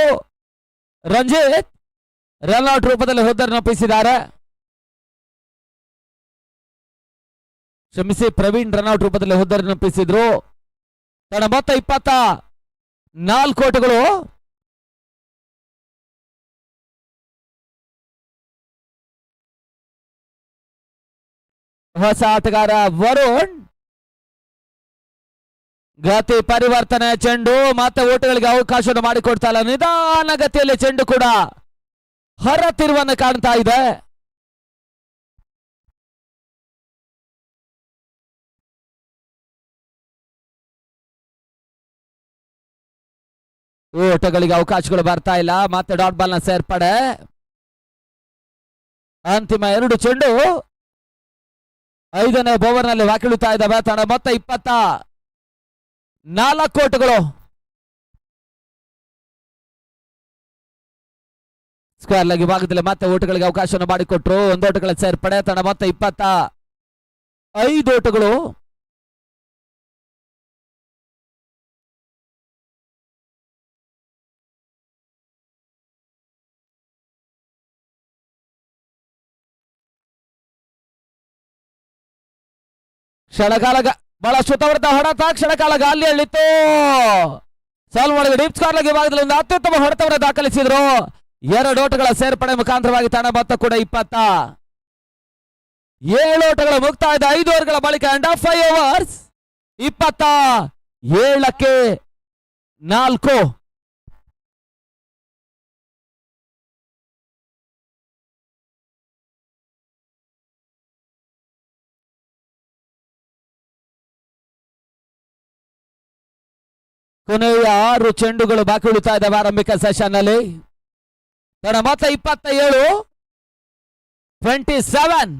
ರಂಜಿತ್ ರನ್ಔಟ್ ರೂಪದಲ್ಲಿ ಹೊದ್ದರಿನ ಒಪ್ಪಿಸಿದ್ದಾರೆ. ಕ್ಷಮಿಸಿ, ಪ್ರವೀಣ್ ರನ್ಔಟ್ ರೂಪದಲ್ಲಿ ಹೊದ್ದರಿನ ಒಪ್ಪಿಸಿದ್ರು. ತಡ ಮೊತ್ತ 24 ಓಟಗಳು. ಹೊಸ ಆಟಗಾರ ವರುಣ್ ಗತಿ ಪರಿವರ್ತನೆ. ಚೆಂಡು ಮತ್ತೆ ಓಟಗಳಿಗೆ ಅವಕಾಶವನ್ನು ಮಾಡಿಕೊಡ್ತಾ ಇಲ್ಲ. ನಿಧಾನ ಗತಿಯಲ್ಲಿ ಚೆಂಡು ಕೂಡ ಹೊರ ತಿರುವನ್ನು ಕಾಣ್ತಾ ಇದೆ. ಓಟಗಳಿಗೆ ಅವಕಾಶಗಳು ಬರ್ತಾ ಇಲ್ಲ. ಮತ್ತೆ ಡಾಟ್ ಬಾಲ್ ನ ಸೇರ್ಪಡೆ. ಅಂತಿಮ 2 ಚೆಂಡು 5ನೇ ಓವರ್ ನಲ್ಲಿ ಬಾಕಿಳುತ್ತಾ ಇದ್ದಾವೆ. ತಡ ಮೊತ್ತ 24 ಓಟಗಳು. ಸ್ಕ್ವೇರ್ ಲೆಗ್ ಭಾಗದಲ್ಲಿ ಮತ್ತೆ ಓಟಗಳಿಗೆ ಅವಕಾಶವನ್ನು ಮಾಡಿಕೊಟ್ರು. 1 ಓಟಗಳ ಸೇರ್ಪಡೆ. ತಡ ಮೊತ್ತ 25 ಓಟಗಳು. ಕ್ಷಣಕಾಲ ಬಹಳ ಶುತವೃತ್ತ ಹೊಡೆತ ಕ್ಷಣಕಾಲ ಗಾಲಿ ಎಳ್ಳಿತ್ತು. ಸಾಲ್ವಾಡಿಗೆ ಡೀಪ್ ಸ್ಕಾರ್ಲರ್ ವಿಭಾಗದಲ್ಲಿ ಒಂದು ಅತ್ಯುತ್ತಮ ಹೊಡೆತವನ್ನು ದಾಖಲಿಸಿದ್ರು. 2 ಓಟಗಳ ಸೇರ್ಪಡೆ ಮುಖಾಂತರವಾಗಿ ತಂಡ ಮೊತ್ತ ಕೂಡ 20. 7 ಓಟಗಳ ಮುಕ್ತಾಯದ 5 ಓವರ್ಗಳ ಬಳಿಕ ಎಂಡ್ ಆಫ್ 5 ಓವರ್ಸ್ 27-4. ಕೊನೆಯ 6 ಚೆಂಡುಗಳು ಬಾಕಿ ಉಳಿತಾ ಇದ್ದಾವೆ ಆರಂಭಿಕ ಸೆಷನ್ ನಲ್ಲಿ. ತನ್ನ ಮೊತ್ತ 27-27.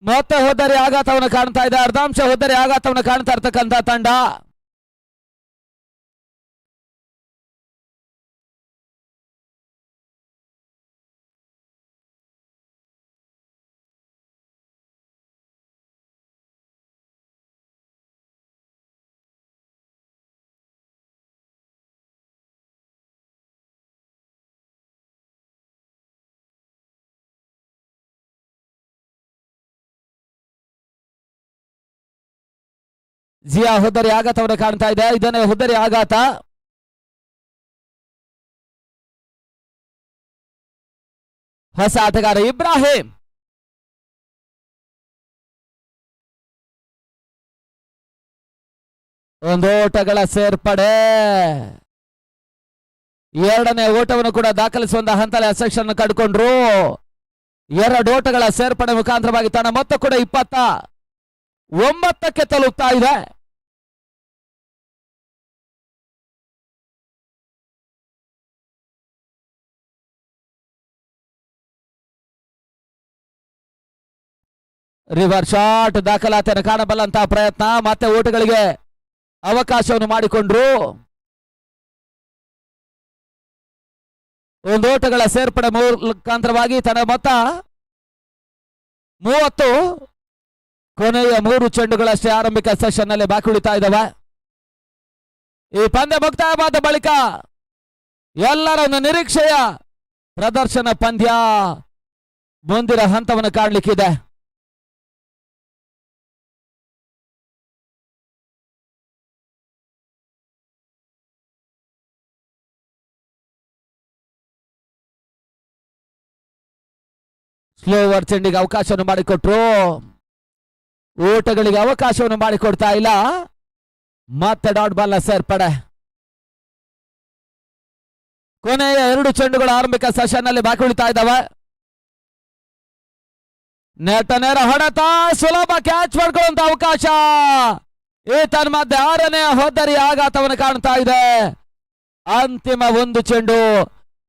ಮತ್ತೆ ಹೋದರೆ ಆಘಾತವನ್ನು ಕಾಣ್ತಾ ಇದೆ. ಅರ್ಧಾಂಶ ಹೋದರೆ ಆಘಾತವನ್ನು ಕಾಣ್ತಾ ಇರ್ತಕ್ಕಂಥ ತಂಡ. ಜಿಯಾ ಹುದ್ದರಿ ಆಘಾತವನ್ನು ಕಾಣ್ತಾ ಇದೆ. ಇದನ್ನೇ ಹುದ್ದರಿ ಆಘಾತ. ಹೊಸ ಆಟಗಾರ ಇಬ್ರಾಹಿಂ. ಒಂದು ಓಟಗಳ ಸೇರ್ಪಡೆ. 2ನೇ ಓಟವನ್ನು ಕೂಡ ದಾಖಲಿಸುವಂತಹ ಹಂತದಲ್ಲಿ ಅಸೆಕ್ಷನ್ ಕಡ್ಕೊಂಡ್ರು. 2 ಓಟಗಳ ಸೇರ್ಪಡೆ ಮುಖಾಂತರವಾಗಿ ತನ್ನ ಮೊತ್ತ ಕೂಡ 29ಕ್ಕೆ ತಲುಪ್ತಾ ಇದೆ. ರಿವರ್ ಶಾಟ್ ದಾಖಲಾತಿಯನ್ನು ಕಾಣಬಲ್ಲಂತಹ ಪ್ರಯತ್ನ. ಮತ್ತೆ ಓಟಗಳಿಗೆ ಅವಕಾಶವನ್ನು ಮಾಡಿಕೊಂಡ್ರು. ಒಂದು ಓಟಗಳ ಸೇರ್ಪಡೆ ಮುಖಾಂತರವಾಗಿ ತನ್ನ ಮೊತ್ತ 30. ಕೊನೆಯ 3 ಚೆಂಡುಗಳಷ್ಟೇ ಆರಂಭಿಕ ಸೆಷನ್ ನಲ್ಲಿ ಬಾಕಿ ಉಳಿತಾ ಇದ್ದಾವೆ. ಈ ಪಂದ್ಯ ಮುಕ್ತಾಯವಾದ ಬಳಿಕ ಎಲ್ಲರನ್ನು ನಿರೀಕ್ಷೆಯ ಪ್ರದರ್ಶನ ಪಂದ್ಯ ಮುಂದಿನ ಹಂತವನ್ನು ಕಾಣಲಿಕ್ಕಿದೆ. ಸ್ಲೋವರ್ ಚೆಂಡಿಗೆ ಅವಕಾಶವನ್ನು ಮಾಡಿಕೊಟ್ರು. ಓಟಗಳಿಗೆ ಅವಕಾಶವನ್ನು ಮಾಡಿಕೊಡ್ತಾ ಇಲ್ಲ. ಮತ್ತೆ ಡಾಟ್ ಬಾಲ್ ನ ಸೇರ್ಪಡೆ. ಕೊನೆಯ 2 ಚೆಂಡುಗಳು ಆರಂಭಿಕ ಸೆಷನ್ ನಲ್ಲಿ ಬಾಕಿ ಉಳಿತಾ ಇದ್ದಾವೆ. ನೆಟ್ಟ ನೇರ ಹೊಡೆತ, ಸುಲಭ ಕ್ಯಾಚ್ ಮಾಡ್ಕೊಳ್ಳುವಂತ ಅವಕಾಶ. ಈ ತನ್ಮಧ್ಯೆ 6ನೇ ಹೋದರಿ ಆಘಾತವನ್ನು ಕಾಣ್ತಾ ಇದೆ. ಅಂತಿಮ 1 ಚೆಂಡು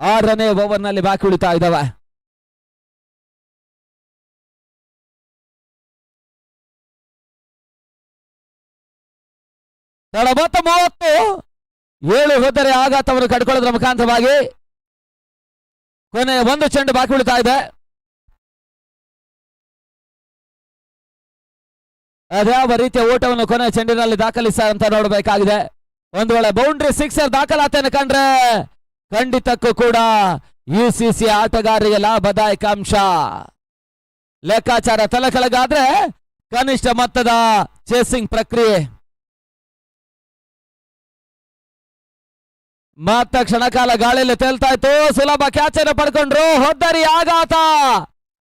6ನೇ ಓವರ್ ನಲ್ಲಿ ಬಾಕಿ ಉಳಿತಾ ಇದ್ದಾವೆ. ತಡ ಮೊತ್ತ 30. 7 ಹೋದರೆ ಆಘಾತವನ್ನು ಕಡ್ಕೊಳ್ಳೋದ್ರ ಮುಖಾಂತರವಾಗಿ ಕೊನೆಯ 1 ಚೆಂಡು ಬಾಕಿ ಉಳಿತಾ ಇದೆ. ಅದ್ಯಾವ ರೀತಿಯ ಓಟವನ್ನು ಕೊನೆಯ ಚೆಂಡಿನಲ್ಲಿ ದಾಖಲಿಸ ಅಂತ ನೋಡಬೇಕಾಗಿದೆ. ಒಂದು ವೇಳೆ ಬೌಂಡ್ರಿ ಸಿಕ್ಸರ್ ದಾಖಲಾತಿಯನ್ನು ಕಂಡ್ರೆ ಖಂಡಿತಕ್ಕೂ ಕೂಡ ಯುಸಿಸಿ ಆಟಗಾರರಿಗೆ ಲಾಭದಾಯಕ ಅಂಶ. ಲೆಕ್ಕಾಚಾರ ತಲೆಕೆಳಗಾದ್ರೆ ಕನಿಷ್ಠ ಮೊತ್ತದ ಚೇಸಿಂಗ್ ಪ್ರಕ್ರಿಯೆ. ಮತ್ತ ಕ್ಷಣಕಾಲ ಗಾಳಿಯಲ್ಲಿ ತೇಲ್ತಾ ಇತ್ತು. ಸುಲಭ ಕ್ಯಾಚ್ ಅನ್ನು ಪಡ್ಕೊಂಡ್ರು. ಹೊದ್ದರಿ ಆಘಾತ.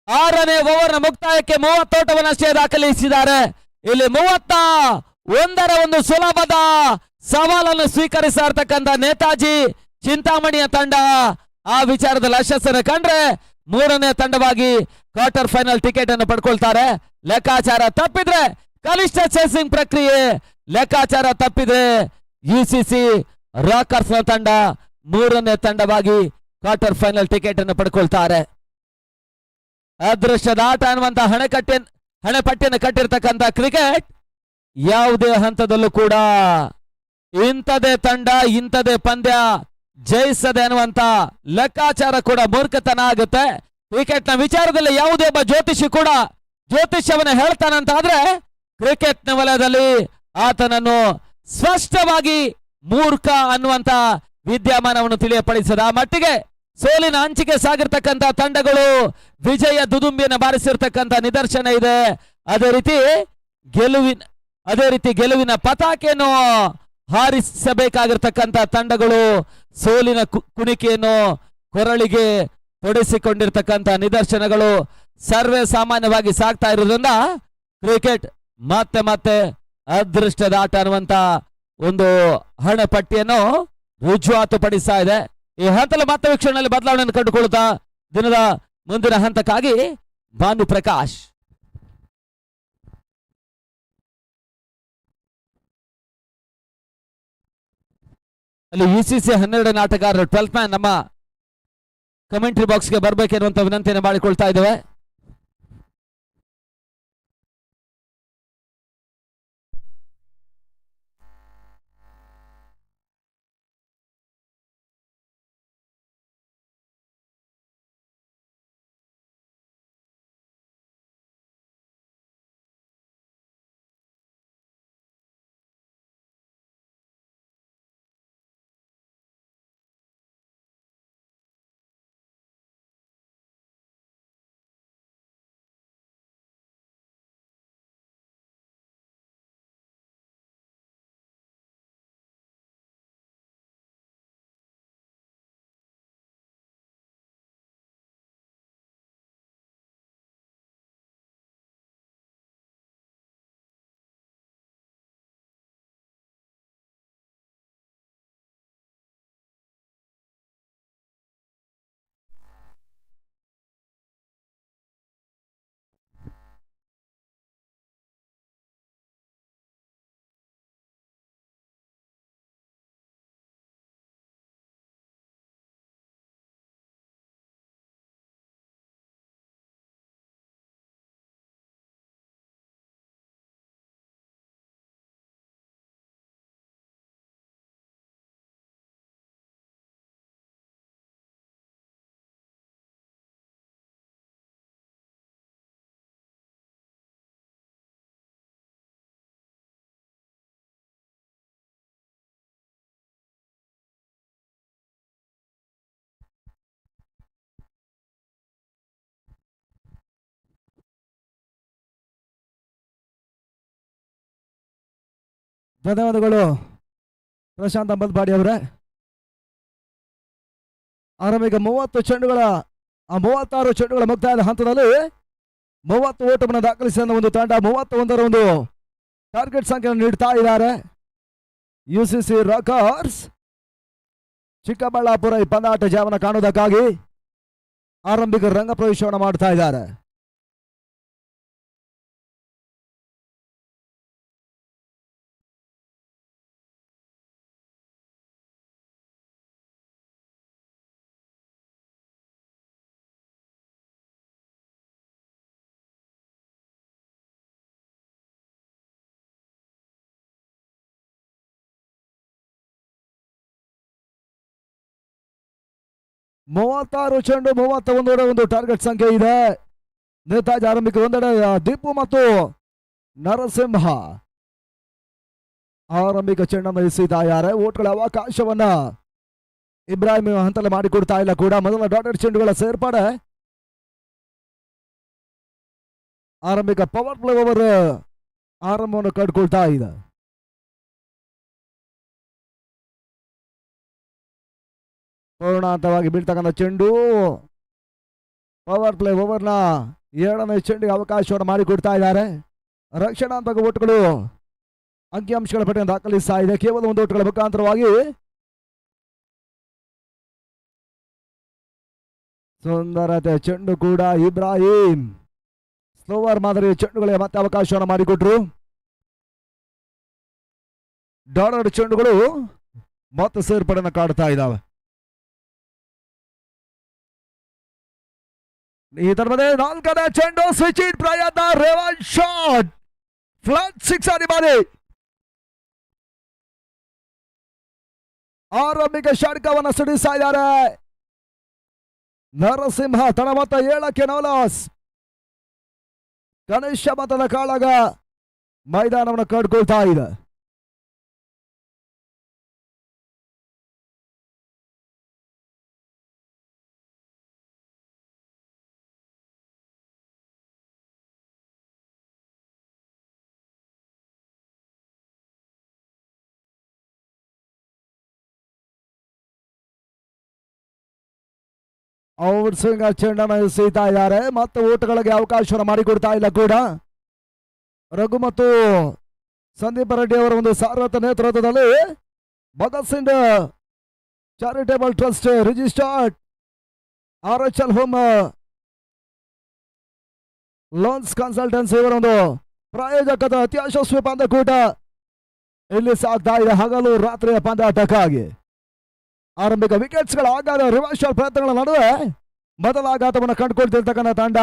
6ನೇ ಓವರ್ ನ ಮುಕ್ತಾಯಕ್ಕೆ 30 ಓಟವನ್ನಷ್ಟೇ ದಾಖಲಿಸಿದ್ದಾರೆ. ಇಲ್ಲಿ 31 ಸುಲಭದ ಸವಾಲನ್ನು ಸ್ವೀಕರಿಸ್ತಾ ಇರ್ತಕ್ಕಂಥ ನೇತಾಜಿ ಚಿಂತಾಮಣಿಯ ತಂಡ ಆ ವಿಚಾರದಲ್ಲಿ ಯಶಸ್ಸನ್ನು ಕಂಡ್ರೆ 3ನೇ ತಂಡವಾಗಿ ಕ್ವಾರ್ಟರ್ ಫೈನಲ್ ಟಿಕೆಟ್ ಅನ್ನು ಪಡ್ಕೊಳ್ತಾರೆ. ಲೆಕ್ಕಾಚಾರ ತಪ್ಪಿದ್ರೆ ಕನಿಷ್ಠ ಚೇಸಿಂಗ್ ಪ್ರಕ್ರಿಯೆ. ಲೆಕ್ಕಾಚಾರ ತಪ್ಪಿದ್ರೆ ಯುಸಿಸಿ ರಾಕರ್ಸ್ ನ ತಂಡ 3ನೇ ತಂಡವಾಗಿ ಕ್ವಾರ್ಟರ್ ಫೈನಲ್ ಟಿಕೆಟ್ ಅನ್ನು ಪಡ್ಕೊಳ್ತಾರೆ. ಅದೃಷ್ಟದ ಆಟ ಅನ್ನುವಂತ ಹಣೆಪಟ್ಟಿಯನ್ನು ಕಟ್ಟಿರ್ತಕ್ಕಂಥ ಕ್ರಿಕೆಟ್ ಯಾವುದೇ ಹಂತದಲ್ಲೂ ಕೂಡ ಇಂಥದೇ ತಂಡ ಇಂಥದೇ ಪಂದ್ಯ ಜಯಿಸದೆ ಅನ್ನುವಂತ ಲೆಕ್ಕಾಚಾರ ಕೂಡ ಮೂರ್ಖತನ ಆಗುತ್ತೆ. ಕ್ರಿಕೆಟ್ ನ ವಿಚಾರದಲ್ಲಿ ಯಾವುದೇ ಒಬ್ಬ ಜ್ಯೋತಿಷಿ ಕೂಡ ಜ್ಯೋತಿಷ್ಯವನ್ನ ಹೇಳ್ತಾನಂತ ಆದ್ರೆ ಕ್ರಿಕೆಟ್ ನ ವಲಯದಲ್ಲಿ ಆತನನ್ನು ಸ್ಪಷ್ಟವಾಗಿ ಮೂರ್ಖ ಅನ್ನುವಂತ ವಿದ್ಯಮಾನವನ್ನು ತಿಳಿಯಪಡಿಸದ ಆ ಮಟ್ಟಿಗೆ ಸೋಲಿನ ಅಂಚಿಗೆ ಸಾಗಿರ್ತಕ್ಕಂಥ ತಂಡಗಳು ವಿಜಯ ದುದುಂಬಿಯನ್ನು ಬಾರಿಸಿರ್ತಕ್ಕಂಥ ನಿದರ್ಶನ ಇದೆ. ಅದೇ ರೀತಿ ಗೆಲುವಿನ ಪತಾಕೆಯನ್ನು ಹಾರಿಸಬೇಕಾಗಿರ್ತಕ್ಕಂಥ ತಂಡಗಳು ಸೋಲಿನ ಕುಣಿಕೆಯನ್ನು ಕೊರಳಿಗೆ ತೊಡಿಸಿಕೊಂಡಿರ್ತಕ್ಕಂಥ ನಿದರ್ಶನಗಳು ಸರ್ವೇ ಸಾಮಾನ್ಯವಾಗಿ ಸಾಗ್ತಾ ಇರೋದ್ರಿಂದ ಕ್ರಿಕೆಟ್ ಮತ್ತೆ ಮತ್ತೆ ಅದೃಷ್ಟದ ಆಟ ಅನ್ನುವಂತ ಒಂದು ಹಣೆಪಟ್ಟಿಯನ್ನು ರುಜುವಾತುಪಡಿಸ್ತಾ ಇದೆ. ಈ ಹಂತದಲ್ಲಿ ಮತ್ತೆ ವೀಕ್ಷಣೆಯಲ್ಲಿ ಬದಲಾವಣೆಯನ್ನು ಕಂಡುಕೊಳ್ಳುತ್ತಾ ದಿನದ ಮುಂದಿನ ಹಂತಕ್ಕಾಗಿ ಭಾನು ಪ್ರಕಾಶ್. ಅಲ್ಲಿ UCC 12 ಆಟಗಾರರು 12th ಮ್ಯಾನ್ ನಮ್ಮ ಕಮೆಂಟ್ರಿ ಬಾಕ್ಸ್ಗೆ ಬರಬೇಕೆನ್ನುವಂತ ವಿನಂತಿಯನ್ನು ಮಾಡಿಕೊಳ್ತಾ ಇದ್ದೇವೆ. ಧನ್ಯವಾದಗಳು ಪ್ರಶಾಂತ್ ಅಂಬಲ್ಪಾಡಿ ಅವರೇ. ಆರಂಭಿಕ 30 ಚೆಂಡುಗಳ 36 ಚೆಂಡುಗಳ ಮುಕ್ತಾಯದ ಹಂತದಲ್ಲಿ 30 ಓಟವನ್ನು ದಾಖಲಿಸಿದ ಒಂದು ತಂಡ 31ರ ಒಂದು ಟಾರ್ಗೆಟ್ ಸಂಖ್ಯೆಯನ್ನು ನೀಡ್ತಾ ಇದ್ದಾರೆ. UCC ರಾಕರ್ಸ್ ಚಿಕ್ಕಬಳ್ಳಾಪುರ ಈ ಪಂದ್ಯಾಟ ಜಾವನ ಕಾಣುವುದಕ್ಕಾಗಿ ಆರಂಭಿಕ ರಂಗ ಪ್ರವೇಶವನ್ನು ಮಾಡ್ತಾ ಇದ್ದಾರೆ. ಮೂವತ್ತಾರು ಚೆಂಡು 31ರ ಒಂದು ಟಾರ್ಗೆಟ್ ಸಂಖ್ಯೆ ಇದೆ. ನೇತಾಜಿ ಆರಂಭಿಕ ಒಂದೆಡೆ ದೀಪು ಮತ್ತು ನರಸಿಂಹ ಆರಂಭಿಕ ಚೆಂಡನ್ನು ಎಸೆಯುತ್ತಾ ಇದ್ದಾರೆ. ಓಟ್ಗಳ ಅವಕಾಶವನ್ನ ಇಬ್ರಾಹಿಂ ಹಂತಲ್ಲಿ ಮಾಡಿಕೊಡ್ತಾ ಇಲ್ಲ ಕೂಡ. ಮೊದಲ ಡಾಟೆಡ್ ಚೆಂಡುಗಳ ಸೇರ್ಪಡೆ ಆರಂಭಿಕ ಪವರ್ ಪ್ಲೇ ಓವರ್ ಆರಂಭವನ್ನು ಕಂಡುಕೊಳ್ತಾ ಇದೆ. ಪೂರ್ಣಾಂತವಾಗಿ ಬೀಳ್ತಕ್ಕಂಥ ಚೆಂಡು ಪವರ್ ಪ್ಲೇ ಓವರ್ನ 7ನೇ ಚೆಂಡಿಗೆ ಅವಕಾಶವನ್ನು ಮಾಡಿಕೊಡ್ತಾ ಇದ್ದಾರೆ. ರಕ್ಷಣಾತ್ಮಕ ಓಟುಗಳು ಅಂಕಿಅಂಶಗಳ ಪಟ್ಟಿಯನ್ನು ದಾಖಲಿಸ್ತಾ ಇದೆ. ಕೇವಲ ಒಂದು ಓಟುಗಳ ಮುಖಾಂತರವಾಗಿ ಸುಂದರತೆ ಚೆಂಡು ಕೂಡ ಇಬ್ರಾಹಿಂ ಸ್ಲೋವರ್ ಮಾದರಿಯ ಚೆಂಡುಗಳಿಗೆ ಮತ್ತೆ ಅವಕಾಶವನ್ನು ಮಾಡಿಕೊಟ್ರು. ಡಾಲರ್ ಚೆಂಡುಗಳು ಮತ್ತೆ ಸೇರ್ಪಡೆಯನ್ನು ಕಾಡ್ತಾ ಇದ್ದಾವೆ. ಇದರ ಮಧ್ಯೆ 4ನೇ ಚೆಂಡು ಸ್ವಿಚ್ ಇಟ್ ಪ್ರಯತ್ನ ರೆವನ್ ಶಾಟ್ ಫ್ಲಾಟ್ 6 ಆಗಿ ಬಾರಿ ಆರಂಭಿಕ ಷಟ್ಕವನ್ನು ಸಿಡಿಸ್ತಾ ಇದ್ದಾರೆ ನರಸಿಂಹ. ತಡ ಮೊತ್ತ 7ಕ್ಕೆ ನವಲಾಸ್. ಕನಿಷ್ಠ ಮೊತ್ತದ ಕಾಳಗ ಮೈದಾನವನ್ನು ಕಟ್ಕೊಳ್ತಾ ಇದೆ. ಔಟ್ ಸ್ವಿಂಗ್ ಚೆಂಡನ್ನು ಎಸೆಯುತ್ತಾ ಇದ್ದಾರೆ. ಮತ್ತೆ ಓಟಗಳಿಗೆ ಅವಕಾಶವನ್ನು ಮಾಡಿಕೊಡ್ತಾ ಇಲ್ಲ ಕೂಡ. ರಘು ಮತ್ತು ಸಂದೀಪ್ ರೆಡ್ಡಿ ಅವರ ಒಂದು ಸಾರಥ ನೇತೃತ್ವದಲ್ಲಿ Bhagat Singh charitable trust registered RHL home loans consultancy ಇವರ ಒಂದು ಪ್ರಾಯೋಜಕದ ಅತ್ಯಶಸ್ವಿ ಪಂದ್ಯಕೂಟ ಇಲ್ಲಿ ಸಾಗ್ತಾ ಇದೆ. ಹಗಲು ರಾತ್ರಿಯ ಪಂದ್ಯಾಟಕ್ಕಾಗಿ ಆರಂಭಿಕ ವಿಕೆಟ್ಸ್ಗಳ ಆಗಾಗ ರಿವರ್ಸಲ್ ಪ್ರಯತ್ನಗಳ ನಡುವೆ ಮೊದಲ ಆಘಾತವನ್ನು ಕಂಡುಕೊಳ್ತಿರ್ತಕ್ಕಂಥ ತಂಡ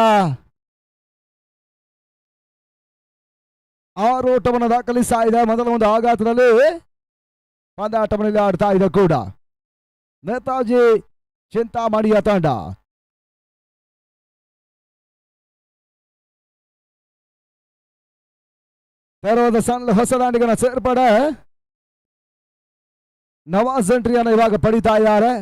6 ಓಟವನ್ನು ದಾಖಲಿಸ್ತಾ ಇದೆ. ಮೊದಲ ಒಂದು ಆಘಾತದಲ್ಲಿ ಪಂದ್ಯಾಟವನ್ನು ಆಡ್ತಾ ಇದೆ ಕೂಡ ನೇತಾಜಿ ಚಿಂತಾಮಣಿಯ ತಂಡ. ತೆರವಾದ ಸಣ್ಣ ಹೊಸ ದಾಂಡಿಗನ ಸೇರ್ಪಡೆ ನವಾಜ್ ಎಂಟ್ರಿಯನ್ನು ಇವಾಗ ಪಡಿತಾ ಇದ್ದಾರೆ.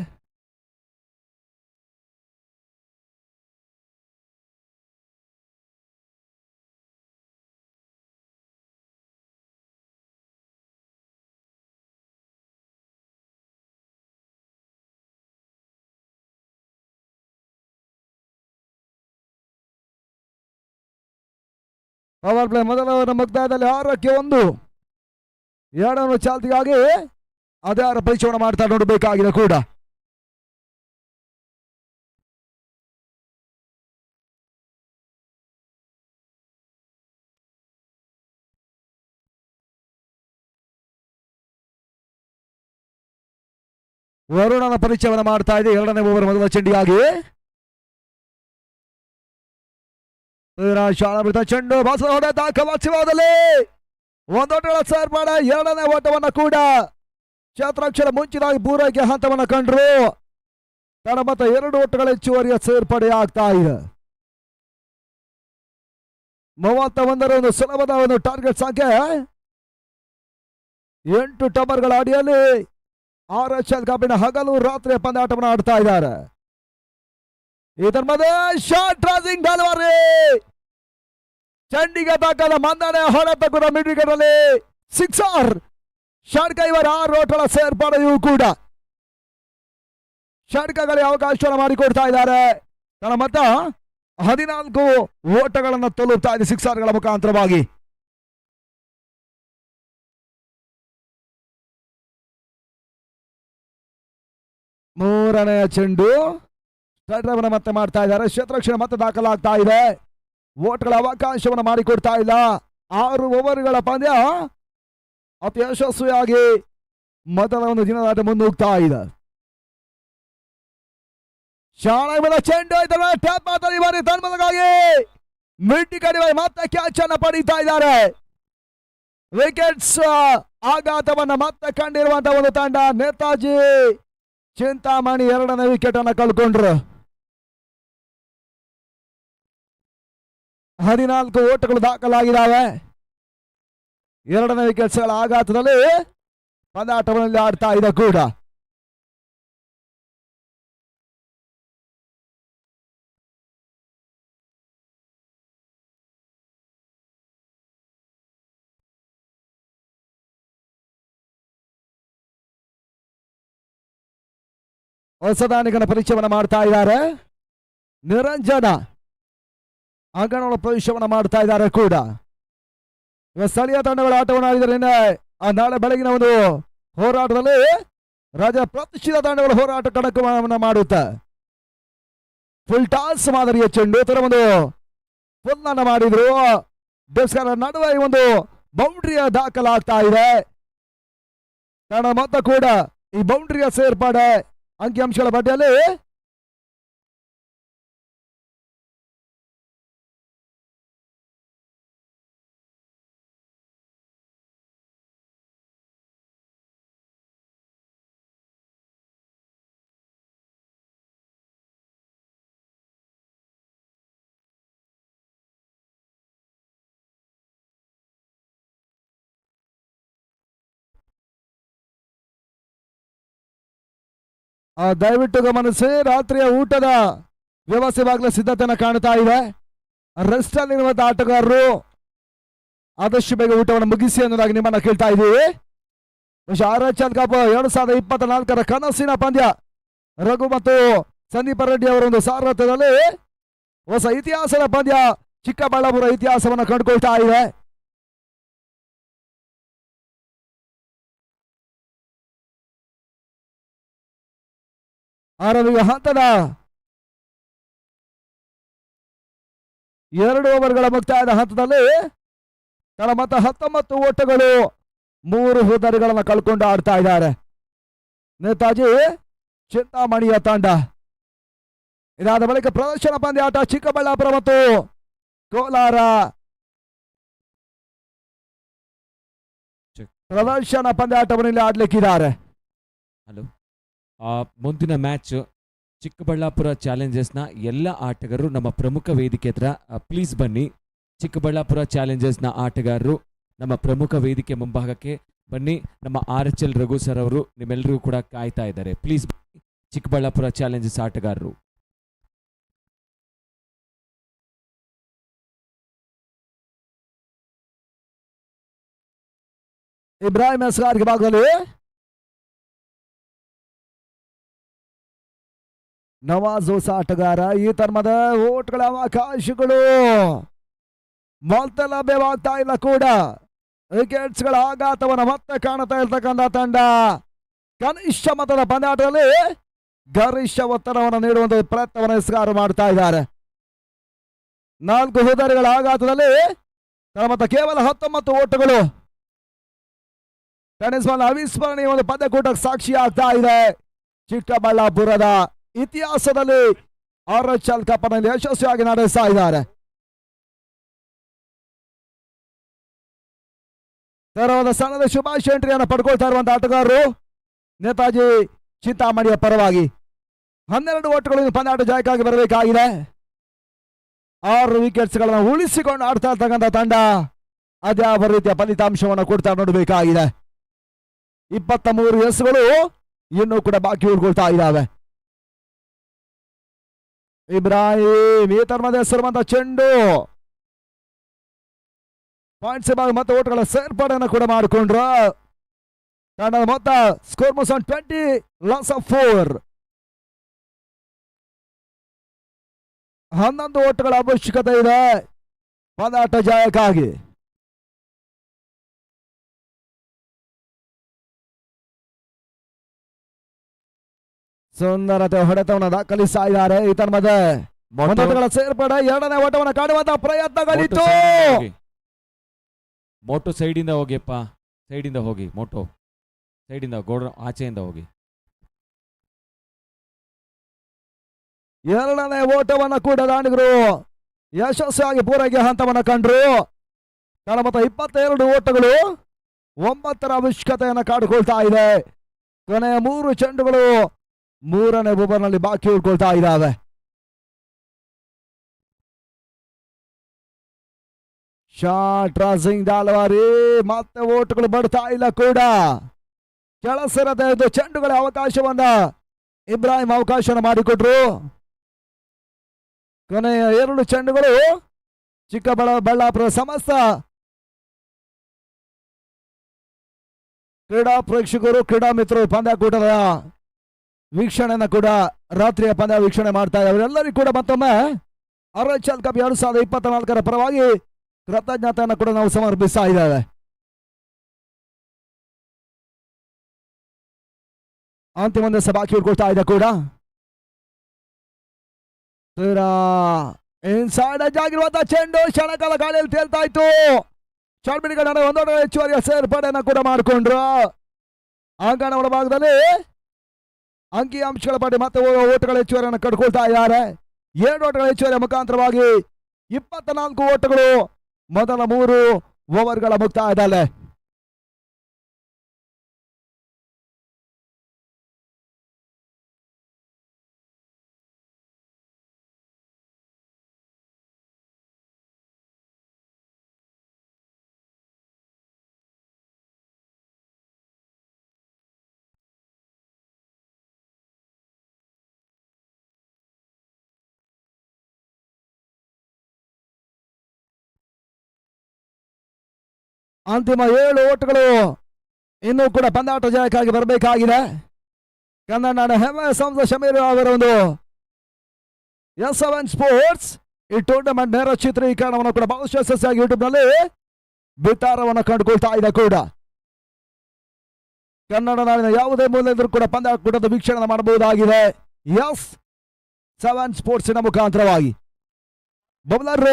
ಪವರ್ ಪ್ಲೇ ಮೊದಲ ಮುಕ್ತಾಯದಲ್ಲಿ 6ಕ್ಕೆ 1 ಎರಡನ್ನು ಚಾಲ್ತಿಗಾಗಿ ಅದ್ಯಾರ ಪರಿಚಯವನ್ನು ಮಾಡ್ತಾ ನೋಡಬೇಕಾಗಿದೆ ಕೂಡ. ವರುಣನ ಪರಿಚಯವನ್ನು ಮಾಡ್ತಾ ಇದೆ 2ನೇ ಓವರ್ ಮೊದಲ ಚೆಂಡಿಗಾಗಿ. ಶಾಲಾ ಬಿಡ್ತಾ ಚೆಂಡು ಬಾಸದ ಹೊಡೆತ ಕವಾಚಿವಾದಲ್ಲಿ ಒಂದೋಟಗಳ ಸೇರ್ಪಡೆ 2ನೇ ಓಟವನ್ನು ಕೂಡ ಕ್ಷೇತ್ರಾಕ್ಷರ ಮುಂಚಿನಾಗಿ ಪೂರೈಕೆ ಹಂತವನ್ನು ಕಂಡ್ರು. ತಡ ಮತ್ತು 2 ಓಟಗಳ ಹೆಚ್ಚುವರಿಯ ಸೇರ್ಪಡೆ ಆಗ್ತಾ ಇದೆ. 31ರ ಒಂದು ಸುಲಭದ ಒಂದು ಟಾರ್ಗೆಟ್ ಸಂಖ್ಯೆ 8 ಟಂಬರ್ಗಳ ಅಡಿಯಲ್ಲಿ RHL ಕಬ್ಬಿನ ಹಗಲು ರಾತ್ರಿ ಪಂದ್ಯಾಟವನ್ನು ಆಡ್ತಾ ಇದ್ದಾರೆ. ಇದರ ಮಧ್ಯೆ ಶಾರ್ಟ್ ಡ್ರಾಸಿಂಗ್ ಡೆಲಿವರಿ ಚಂಡಿಗೆ ದಾಖಲ ಮಂದನೆ ಹೊಡೆತ ಕೂಡ ಮಿಡ್ ವಿಕೆಟ್ ಅಲ್ಲಿ ಸಿಕ್ಸರ್. ಷಡ್ಕ ಇವರ 6 ಓಟಗಳ ಸೇರ್ಪಡೆಯೂ ಕೂಡ ಷಡ್ಕಗಳಿಗೆ ಅವಕಾಶವನ್ನು ಮಾಡಿಕೊಡ್ತಾ ಇದ್ದಾರೆ. ತನ್ನ ಮೊತ್ತ 14 ಓಟಗಳನ್ನು ತಲುಪ್ತಾ ಇದೆ ಸಿಕ್ಸರ್ಗಳ ಮುಖಾಂತರವಾಗಿ. ಮೂರನೆಯ ಚೆಂಡು ಸ್ಟ್ರೈಟ್ ಮತ್ತೆ ಮಾಡ್ತಾ ಇದ್ದಾರೆ. ಕ್ಷೇತ್ರಕ್ಷಣ ಮತ್ತೆ ದಾಖಲಾಗ್ತಾ ಇದೆ. ಓಟ್ಗಳ ಅವಕಾಶವನ್ನು ಮಾಡಿಕೊಡ್ತಾ ಇಲ್ಲ. 6 ಓವರ್ಗಳ ಪಂದ್ಯ ಅತಿ ಯಶಸ್ವಿಯಾಗಿ ಮೊದಲ ಒಂದು ದಿನದಾಟ ಮುನ್ನುಗ್ತಾ ಇದೆ. ಶಾಣೆ ಚೆಂಡು ಟ್ಯಾಪ್ ಮಾತಾಡಿ ಬಾರಿ ತನ್ಮಲಗಾಗಿ ಮಿಡ್ಡಿ ಕಡಿಮೆ ಮತ್ತೆ ಕ್ಯಾಚ್ ಅನ್ನು ಪಡೀತಾ ಇದ್ದಾರೆ. ವಿಕೆಟ್ಸ್ ಆಘಾತವನ್ನ ಮತ್ತೆ ಕಂಡಿರುವಂತಹ ಒಂದು ತಂಡ ನೇತಾಜಿ ಚಿಂತಾಮಣಿ 2ನೇ ವಿಕೆಟ್ ಅನ್ನು ಕಳ್ಕೊಂಡ್ರು. 14 ಓಟಗಳು ದಾಖಲಾಗಿದ್ದಾವೆ. 2ನೇ ವಿಕೆಟ್ಸ್ಗಳ ಆಘಾತದಲ್ಲಿ ಪಂದ್ಯಾಟವನ್ನು ಆಡ್ತಾ ಇದೆ ಕೂಡ. ಹೊಸದಾನಿಗನ ಪರಿಚಯವನ್ನು ಮಾಡ್ತಾ ಇದ್ದಾರೆ. ನಿರಂಜನ ಅಂಗಣಗಳ ಪ್ರವೇಶವನ್ನು ಮಾಡ್ತಾ ಇದ್ದಾರೆ ಕೂಡ. ಸ್ಥಳೀಯ ತಂಡಗಳ ಆಟವನ್ನು ಆಡಿದರೆ ನಾಳೆ ಬೆಳಗಿನ ಒಂದು ಹೋರಾಟದಲ್ಲಿ ರಾಜ್ಯ ಪ್ರತಿಷ್ಠಿತ ತಂಡಗಳ ಹೋರಾಟ ಕಣಕವನ್ನು ಮಾಡುತ್ತೆ. ಫುಲ್ ಟಾಸ್ ಮಾದರಿಯ ಚೆಂಡು ತರ ಒಂದು ಫುಲ್ ಅನ್ನ ಮಾಡಿದ್ರು. ದೇವಸ್ಕರ ನಡುವೆ ಒಂದು ಬೌಂಡ್ರಿಯ ದಾಖಲಾಗ್ತಾ ಇದೆ. ಕಾರಣ ಮೊತ್ತ ಕೂಡ ಈ ಬೌಂಡ್ರಿಯ ಸೇರ್ಪಡೆ ಅಂಕಿಅಂಶಗಳ ಬಡ್ಡಿಯಲ್ಲಿ ದಯವಿಟ್ಟು ಗಮನಿಸಿ, ರಾತ್ರಿಯ ಊಟದ ವ್ಯವಸ್ಥೆವಾಗಲೇ ಸಿದ್ಧತೆಯನ್ನು ಕಾಣ್ತಾ ಇದೆ. ರೆಸ್ಟ್ ಅಲ್ಲಿರುವಂತಹ ಆಟಗಾರರು ಆದಷ್ಟು ಬೇಗ ಊಟವನ್ನು ಮುಗಿಸಿ ಅನ್ನೋದಾಗಿ ನಿಮ್ಮನ್ನ ಕೇಳ್ತಾ ಇದ್ದೀವಿ. RHL ಕಪ್ 2024 ಕನಸಿನ ಪಂದ್ಯ ರಘು ಮತ್ತು ಸಂದೀಪ ರೆಡ್ಡಿ ಅವರ ಒಂದು ಸಾರಥ್ಯದಲ್ಲಿ ಹೊಸ ಇತಿಹಾಸದ ಪಂದ್ಯ ಚಿಕ್ಕಬಳ್ಳಾಪುರ ಇತಿಹಾಸವನ್ನು ಕಂಡುಕೊಳ್ತಾ ಇದೆ. ಆರನೆಯ ಹಂತದ 2 ಓವರ್ಗಳ ಮುಕ್ತಾಯದ ಹಂತದಲ್ಲಿ ತಳ ಮತ 19 ಓಟಗಳು 3 ಹುದ್ದರಿಗಳನ್ನು ಕಳ್ಕೊಂಡು ಆಡ್ತಾ ಇದ್ದಾರೆ ನೇತಾಜಿ ಚಿಂತಾಮಣಿಯ ತಂಡ. ಇದಾದ ಬಳಿಕ ಪ್ರದರ್ಶನ ಪಂದ್ಯ ಆಟ ಚಿಕ್ಕಬಳ್ಳಾಪುರ ಮತ್ತು ಕೋಲಾರ. ಪ್ರದರ್ಶನ ಪಂದ್ಯಾಟವನ್ನು ಇಲ್ಲಿ ಆಡ್ಲಿಕ್ಕಿದ್ದಾರೆ. ಹಲೋ, ಮುಂದಿನ ಮ್ಯಾಚ್ ಚಿಕ್ಕಬಳ್ಳಾಪುರ ಚಾಲೆಂಜರ್ಸ್ನ ಎಲ್ಲ ಆಟಗಾರರು ನಮ್ಮ ಪ್ರಮುಖ ವೇದಿಕೆ ಹತ್ರ ಪ್ಲೀಸ್ ಬನ್ನಿ. ಚಿಕ್ಕಬಳ್ಳಾಪುರ ಚಾಲೆಂಜರ್ಸ್ನ ಆಟಗಾರರು ನಮ್ಮ ಪ್ರಮುಖ ವೇದಿಕೆ ಮುಂಭಾಗಕ್ಕೆ ಬನ್ನಿ. ನಮ್ಮ RHL ರಘು ಸರ್ ಅವರು ನಿಮ್ಮೆಲ್ಲರಿಗೂ ಕೂಡ ಕಾಯ್ತಾ ಇದ್ದಾರೆ. ಪ್ಲೀಸ್ ಚಿಕ್ಕಬಳ್ಳಾಪುರ ಚಾಲೆಂಜರ್ಸ್ ಆಟಗಾರರು. ಇಬ್ರಾಹಿಂ ಅಸ್ಗಾರ್ಗೆ ಭಾಗದಲ್ಲಿ ನವಾಜ್ ಹೊಸ ಆಟಗಾರ. ಈ ತರ್ಮದ ಓಟ್ಗಳ ಅವಕಾಶಗಳು ಮತ್ತೆ ಲಭ್ಯವಾಗ್ತಾ ಇಲ್ಲ ಕೂಡ. ವಿಕೆಟ್ಸ್ಗಳ ಆಘಾತವನ್ನು ಮತ್ತೆ ಕಾಣುತ್ತಾ ಇರ್ತಕ್ಕಂಥ ತಂಡ ಕನಿಷ್ಠ ಮತದ ಪಂದ್ಯಾಟದಲ್ಲಿ ಗರಿಷ್ಠ ಒತ್ತಡವನ್ನು ನೀಡುವಂತ ಪ್ರಯತ್ನವನ್ನು ಇಸ್ಗಾರ ಮಾಡ್ತಾ ಇದ್ದಾರೆ. 4 ಹುದ್ದರಿಗಳ ಆಘಾತದಲ್ಲಿ ತಮ್ಮ ಕೇವಲ 19 ಓಟಗಳು. ಟೆನ್ನಿಸ್ ಬಾಲ್ ಅವಿಸ್ಮರಣೀಯ ಒಂದು ಪಂದ್ಯಕೂಟಕ್ಕೆ ಸಾಕ್ಷಿ ಆಗ್ತಾ ಇದೆ. ಚಿಕ್ಕಬಳ್ಳಾಪುರದ ಇತಿಹಾಸದಲ್ಲಿ RHL ಕಪ್ ಅನ್ನು ಯಶಸ್ವಿಯಾಗಿ ನಡೆಸ್ತಾ ಇದ್ದಾರೆ. ತೆರವಾದ ಸ್ಥಾನದ ಶುಭಾಶ್ ಎಂಟ್ರಿಯನ್ನು ಪಡ್ಕೊಳ್ತಾ ಇರುವಂತಹ ಆಟಗಾರರು ನೇತಾಜಿ ಚಿಂತಾಮಣಿಯ ಪರವಾಗಿ 12 ಓಟಗಳು ಪಂದ್ಯಾಟ ಜಯಕ್ಕಾಗಿ ಬರಬೇಕಾಗಿದೆ. 6 ವಿಕೆಟ್ಸ್ಗಳನ್ನು ಉಳಿಸಿಕೊಂಡು ಆಡ್ತಾ ಇರ್ತಕ್ಕಂಥ ತಂಡ ಅದ್ಯಾವ ರೀತಿಯ ಫಲಿತಾಂಶವನ್ನು ಕೊಡ್ತಾ ನೋಡಬೇಕಾಗಿದೆ. 23 ಎಸ್ಗಳು ಇನ್ನೂ ಕೂಡ ಬಾಕಿ ಉಳ್ಕೊಳ್ತಾ ಇದ್ದಾವೆ. ಇಬ್ರಾಹಿಂ ಈ ತರ್ಮದ ಹೆಸರುವಂತ ಚೆಂಡು ಪಾಯಿಂಟ್ಸ್ ಮತ್ತೆ ಓಟ್ಗಳ ಸೇರ್ಪಾಡನ್ನು ಕೂಡ ಮಾಡಿಕೊಂಡ್ರು. ತಂಡದ ಮೊತ್ತ ಸ್ಕೋರ್ ಮೊತ್ತ 20 ಲಾಸ್ ಆಫ್ 4. 11 ಓಟ್ಗಳ ಅವಶ್ಯಕತೆ ಇದೆ ಪಂದ್ಯಾಟ ಜಯಕ್ಕಾಗಿ. ಸುಂದರತೆ ಹೊಡೆತವನ್ನು ದಾಖಲಿಸ್ತಾ ಇದ್ದಾರೆ. ಈ ತರ್ಮದ ಮೊತ್ತಗಳ ಸೇರ್ಪಡೆ 2ನೇ ಓಟವನ್ನು ಕಾಣುವಂತಹ ಪ್ರಯತ್ನಗಳಿತ್ತು. ಮೋಟೋ ಸೈಡಿಂದ ಹೋಗಿಯಪ್ಪ, ಸೈಡಿಂದ ಹೋಗಿ. ಮೋಟೋ ಸೈಡಿಂದ ಗೋಡ ಆಚೆಯಿಂದ ಹೋಗಿ. 2ನೇ ಓಟವನ್ನು ಕೂಡ ದಾಂಡಿಗರು ಯಶಸ್ವಿಯಾಗಿ ಪೂರೈಕೆ ಹಂತವನ್ನು ಕಂಡ್ರು. ಮತ 22 ಓಟಗಳು 9ರ ಅವಶ್ಯಕತೆಯನ್ನು ಕಾಡಿಕೊಳ್ತಾ ಇದೆ. ಕೊನೆಯ 3 ಚೆಂಡುಗಳು 3ನೇ ಓವರ್ನಲ್ಲಿ ಬಾಕಿ ಉಳ್ಕೊಳ್ತಾ ಇದ್ದಾವೆ. ಶಾಟ್ ರಾಸಿಂಗ್ ದಾಲ್ವಾರಿ ಮತ್ತೆ ಓಟ್ಗಳು ಬರ್ತಾ ಇಲ್ಲ ಕೂಡ. ಕೆಲಸರದ ಚೆಂಡುಗಳ ಅವಕಾಶವನ್ನ ಇಬ್ರಾಹಿಂ ಅವಕಾಶ ಮಾಡಿಕೊಟ್ರು. ಕೊನೆಯ 2 ಚೆಂಡುಗಳು ಚಿಕ್ಕಬಳ್ಳಾಪುರ ಸಮಸ್ತ ಕ್ರೀಡಾ ಪ್ರೇಕ್ಷಕರು, ಕ್ರೀಡಾ ಮಿತ್ರರು ಪಂದ್ಯಕೂಟದ ವೀಕ್ಷಣೆಯನ್ನು ಕೂಡ ರಾತ್ರಿಯ ಪಂದ್ಯ ವೀಕ್ಷಣೆ ಮಾಡ್ತಾ ಇದ್ದಾರೆ. ಅವರೆಲ್ಲರಿಗೂ ಕೂಡ ಮತ್ತೊಮ್ಮೆ RHL ಕಪ್ 2024 ಪರವಾಗಿ ಕೃತಜ್ಞತೆಯನ್ನು ಕೂಡ ನಾವು ಸಮರ್ಪಿಸ್ತಾ ಇದ್ದೇವೆ. ಅಂತಿಮ ಒಂದು ಬಾಕಿ ಉಳ್ಕೊಳ್ತಾ ಇದೆ ಕೂಡ. ಇನ್ಸೈಡ್ ಆಗಿರುವಂತಹ ಚೆಂಡು ಕ್ಷಣಕಾಲ ಗಾಳಿಯಲ್ಲಿ ತೇಲ್ತಾ ಇತ್ತು. ಚಾಲ್ಮಿಡಿಗಳ ಒಂದೊಂದು ಹೆಚ್ಚುವರಿಯ ಸೇರ್ಪಡೆಯನ್ನು ಕೂಡ ಮಾಡಿಕೊಂಡ್ರು. ಅಂಗಣ ಒಳಭಾಗದಲ್ಲಿ ಅಂಕಿ ಅಂಶಗಳ ಪಟ್ಟಿ ಮತ್ತೆ ಓಟಗಳ ಹೆಚ್ಚುವರಿಯನ್ನು ಕಟ್ಕೊಳ್ತಾ ಇದ್ದಾರೆ. 7 ಓಟಗಳ ಹೆಚ್ಚುವರಿಯ ಮುಖಾಂತರವಾಗಿ 24 ಓಟಗಳು ಮೊದಲ 3 ಓವರ್ಗಳ ಮುಕ್ತಾಯದಲ್ಲೇ. ಅಂತಿಮ 7 ಓಟಗಳು ಇನ್ನೂ ಕೂಡ ಪಂದ್ಯಾಟ ಜಯಕ್ಕಾಗಿ ಬರಬೇಕಾಗಿದೆ. ಕನ್ನಡ ನಾಡ ಹೆಮ್ಮೆ ಸಂಸದ ಶಮೀರ್ ಅವರ ಒಂದು S7 ಸ್ಪೋರ್ಟ್ಸ್ ಈ ಟೂರ್ನಮೆಂಟ್ ನೇರ ಚಿತ್ರೀಕರಣವನ್ನು ಕೂಡ ಬಹಳ ಯಶಸ್ವಿಯಾಗಿ ಯೂಟ್ಯೂಬ್ ನಲ್ಲಿ ಬಿತ್ತಾರವನ್ನು ಕಂಡುಕೊಳ್ತಾ ಇದೆ. ಕೂಡ ಕನ್ನಡ ನಾಡಿನ ಯಾವುದೇ ಮೂಲೆಯಲ್ಲೂ ಕೂಡ ಪಂದ್ಯಾಟದ ವೀಕ್ಷಣೆ ಮಾಡಬಹುದಾಗಿದೆ S7 ಸ್ಪೋರ್ಟ್ಸಿನ ಮುಖಾಂತರವಾಗಿ. ಬೌಲರ್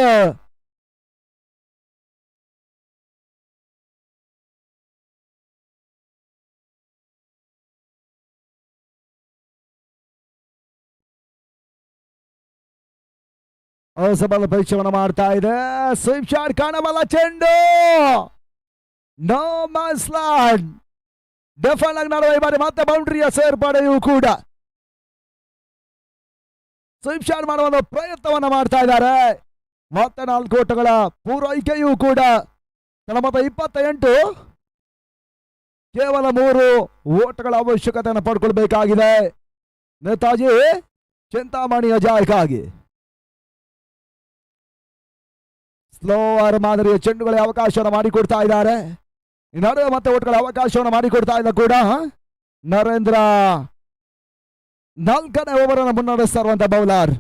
ಹೊಸಬಲ ಪರೀಕ್ಷೆಯನ್ನು ಮಾಡ್ತಾ ಇದೆ. ಸ್ವೀಪ್ ಶಾಟ್ ಕಾಣಬಲ್ಲ ಚೆಂಡು, ನೋ ಮ್ಯಾನ್ಸ್ಲ್ಯಾಂಡ್. ಡೆಫೆಂಡ್ ಆಗಿ ಮಾಡುವ ಈ ಬಾರಿ ಮತ್ತೆ ಬೌಂಡ್ರಿಯ ಸೇರ್ಪಡೆಯೂ ಕೂಡ ಸ್ವೀಪ್ ಶಾಟ್ ಮಾಡುವ ಒಂದು ಪ್ರಯತ್ನವನ್ನ ಮಾಡ್ತಾ ಇದ್ದಾರೆ. ಮತ್ತೆ 4 ಓಟಗಳ ಪೂರೈಕೆಯೂ ಕೂಡ ಮೊತ್ತ 28, ಕೇವಲ 3 ಓಟಗಳ ಅವಶ್ಯಕತೆಯನ್ನು ಪಡ್ಕೊಳ್ಬೇಕಾಗಿದೆ ನೇತಾಜಿ ಚಿಂತಾಮಣಿಯ ಜಾಯಕ್ಕಾಗಿ. ಸ್ಲೋವರ್ ಮಾದರಿಯ ಚೆಂಡುಗಳಿಗೆ ಅವಕಾಶವನ್ನು ಮಾಡಿಕೊಡ್ತಾ ಇದ್ದಾರೆ. ನಡುವೆ ಮತ್ತೆ ಓಟ್ಗಳ ಅವಕಾಶವನ್ನು ಮಾಡಿಕೊಡ್ತಾ ಇಲ್ಲ ಕೂಡ ನರೇಂದ್ರ. 4ನೇ ಓವರ್ ಅನ್ನು ಮುನ್ನಡೆಸ್ತಾ ಇರುವಂತ ಬೌಲರ್.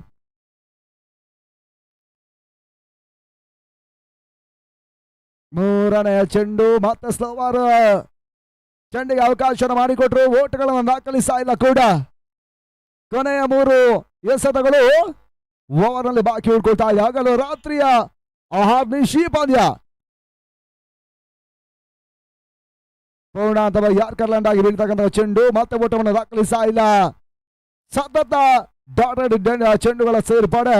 ಮೂರನೆಯ ಚೆಂಡು ಮತ್ತೆ ಸ್ಲೋವರ್ ಚೆಂಡಿಗೆ ಅವಕಾಶವನ್ನು ಮಾಡಿಕೊಟ್ರು, ಓಟ್ಗಳನ್ನು ದಾಖಲಿಸ್ತಾ ಇಲ್ಲ ಕೂಡ. ಕೊನೆಯ 3 ಎಸೆತಗಳು ಓವರ್ ನಲ್ಲಿ ಬಾಕಿ ಉಳ್ಕೊಳ್ತಾ ಇದೆ. ಆಗಲೂ ರಾತ್ರಿಯ ನಿಶಿ ಪಂದ್ಯ ಪೂರ್ಣ ಅಥವಾ ಯಾರ್ಕರ್ಲ್ಯಾಂಡ್ ಆಗಿ ಬೀಳ್ತಕ್ಕಂಥ ಚೆಂಡು ಮತ್ತೆ ಓಟವನ್ನು ದಾಖಲಿಸ್ತಾ ಇಲ್ಲ. ಸತತ ಡಾಟೆಡ್ ಚೆಂಡುಗಳ ಸೇರ್ಪಡೆ.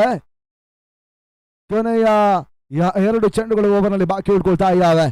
ಕೊನೆಯ 2 ಚೆಂಡುಗಳು ಓವರ್ ನಲ್ಲಿ ಬಾಕಿ ಉಳ್ಕೊಳ್ತಾ ಇದ್ದಾವೆ.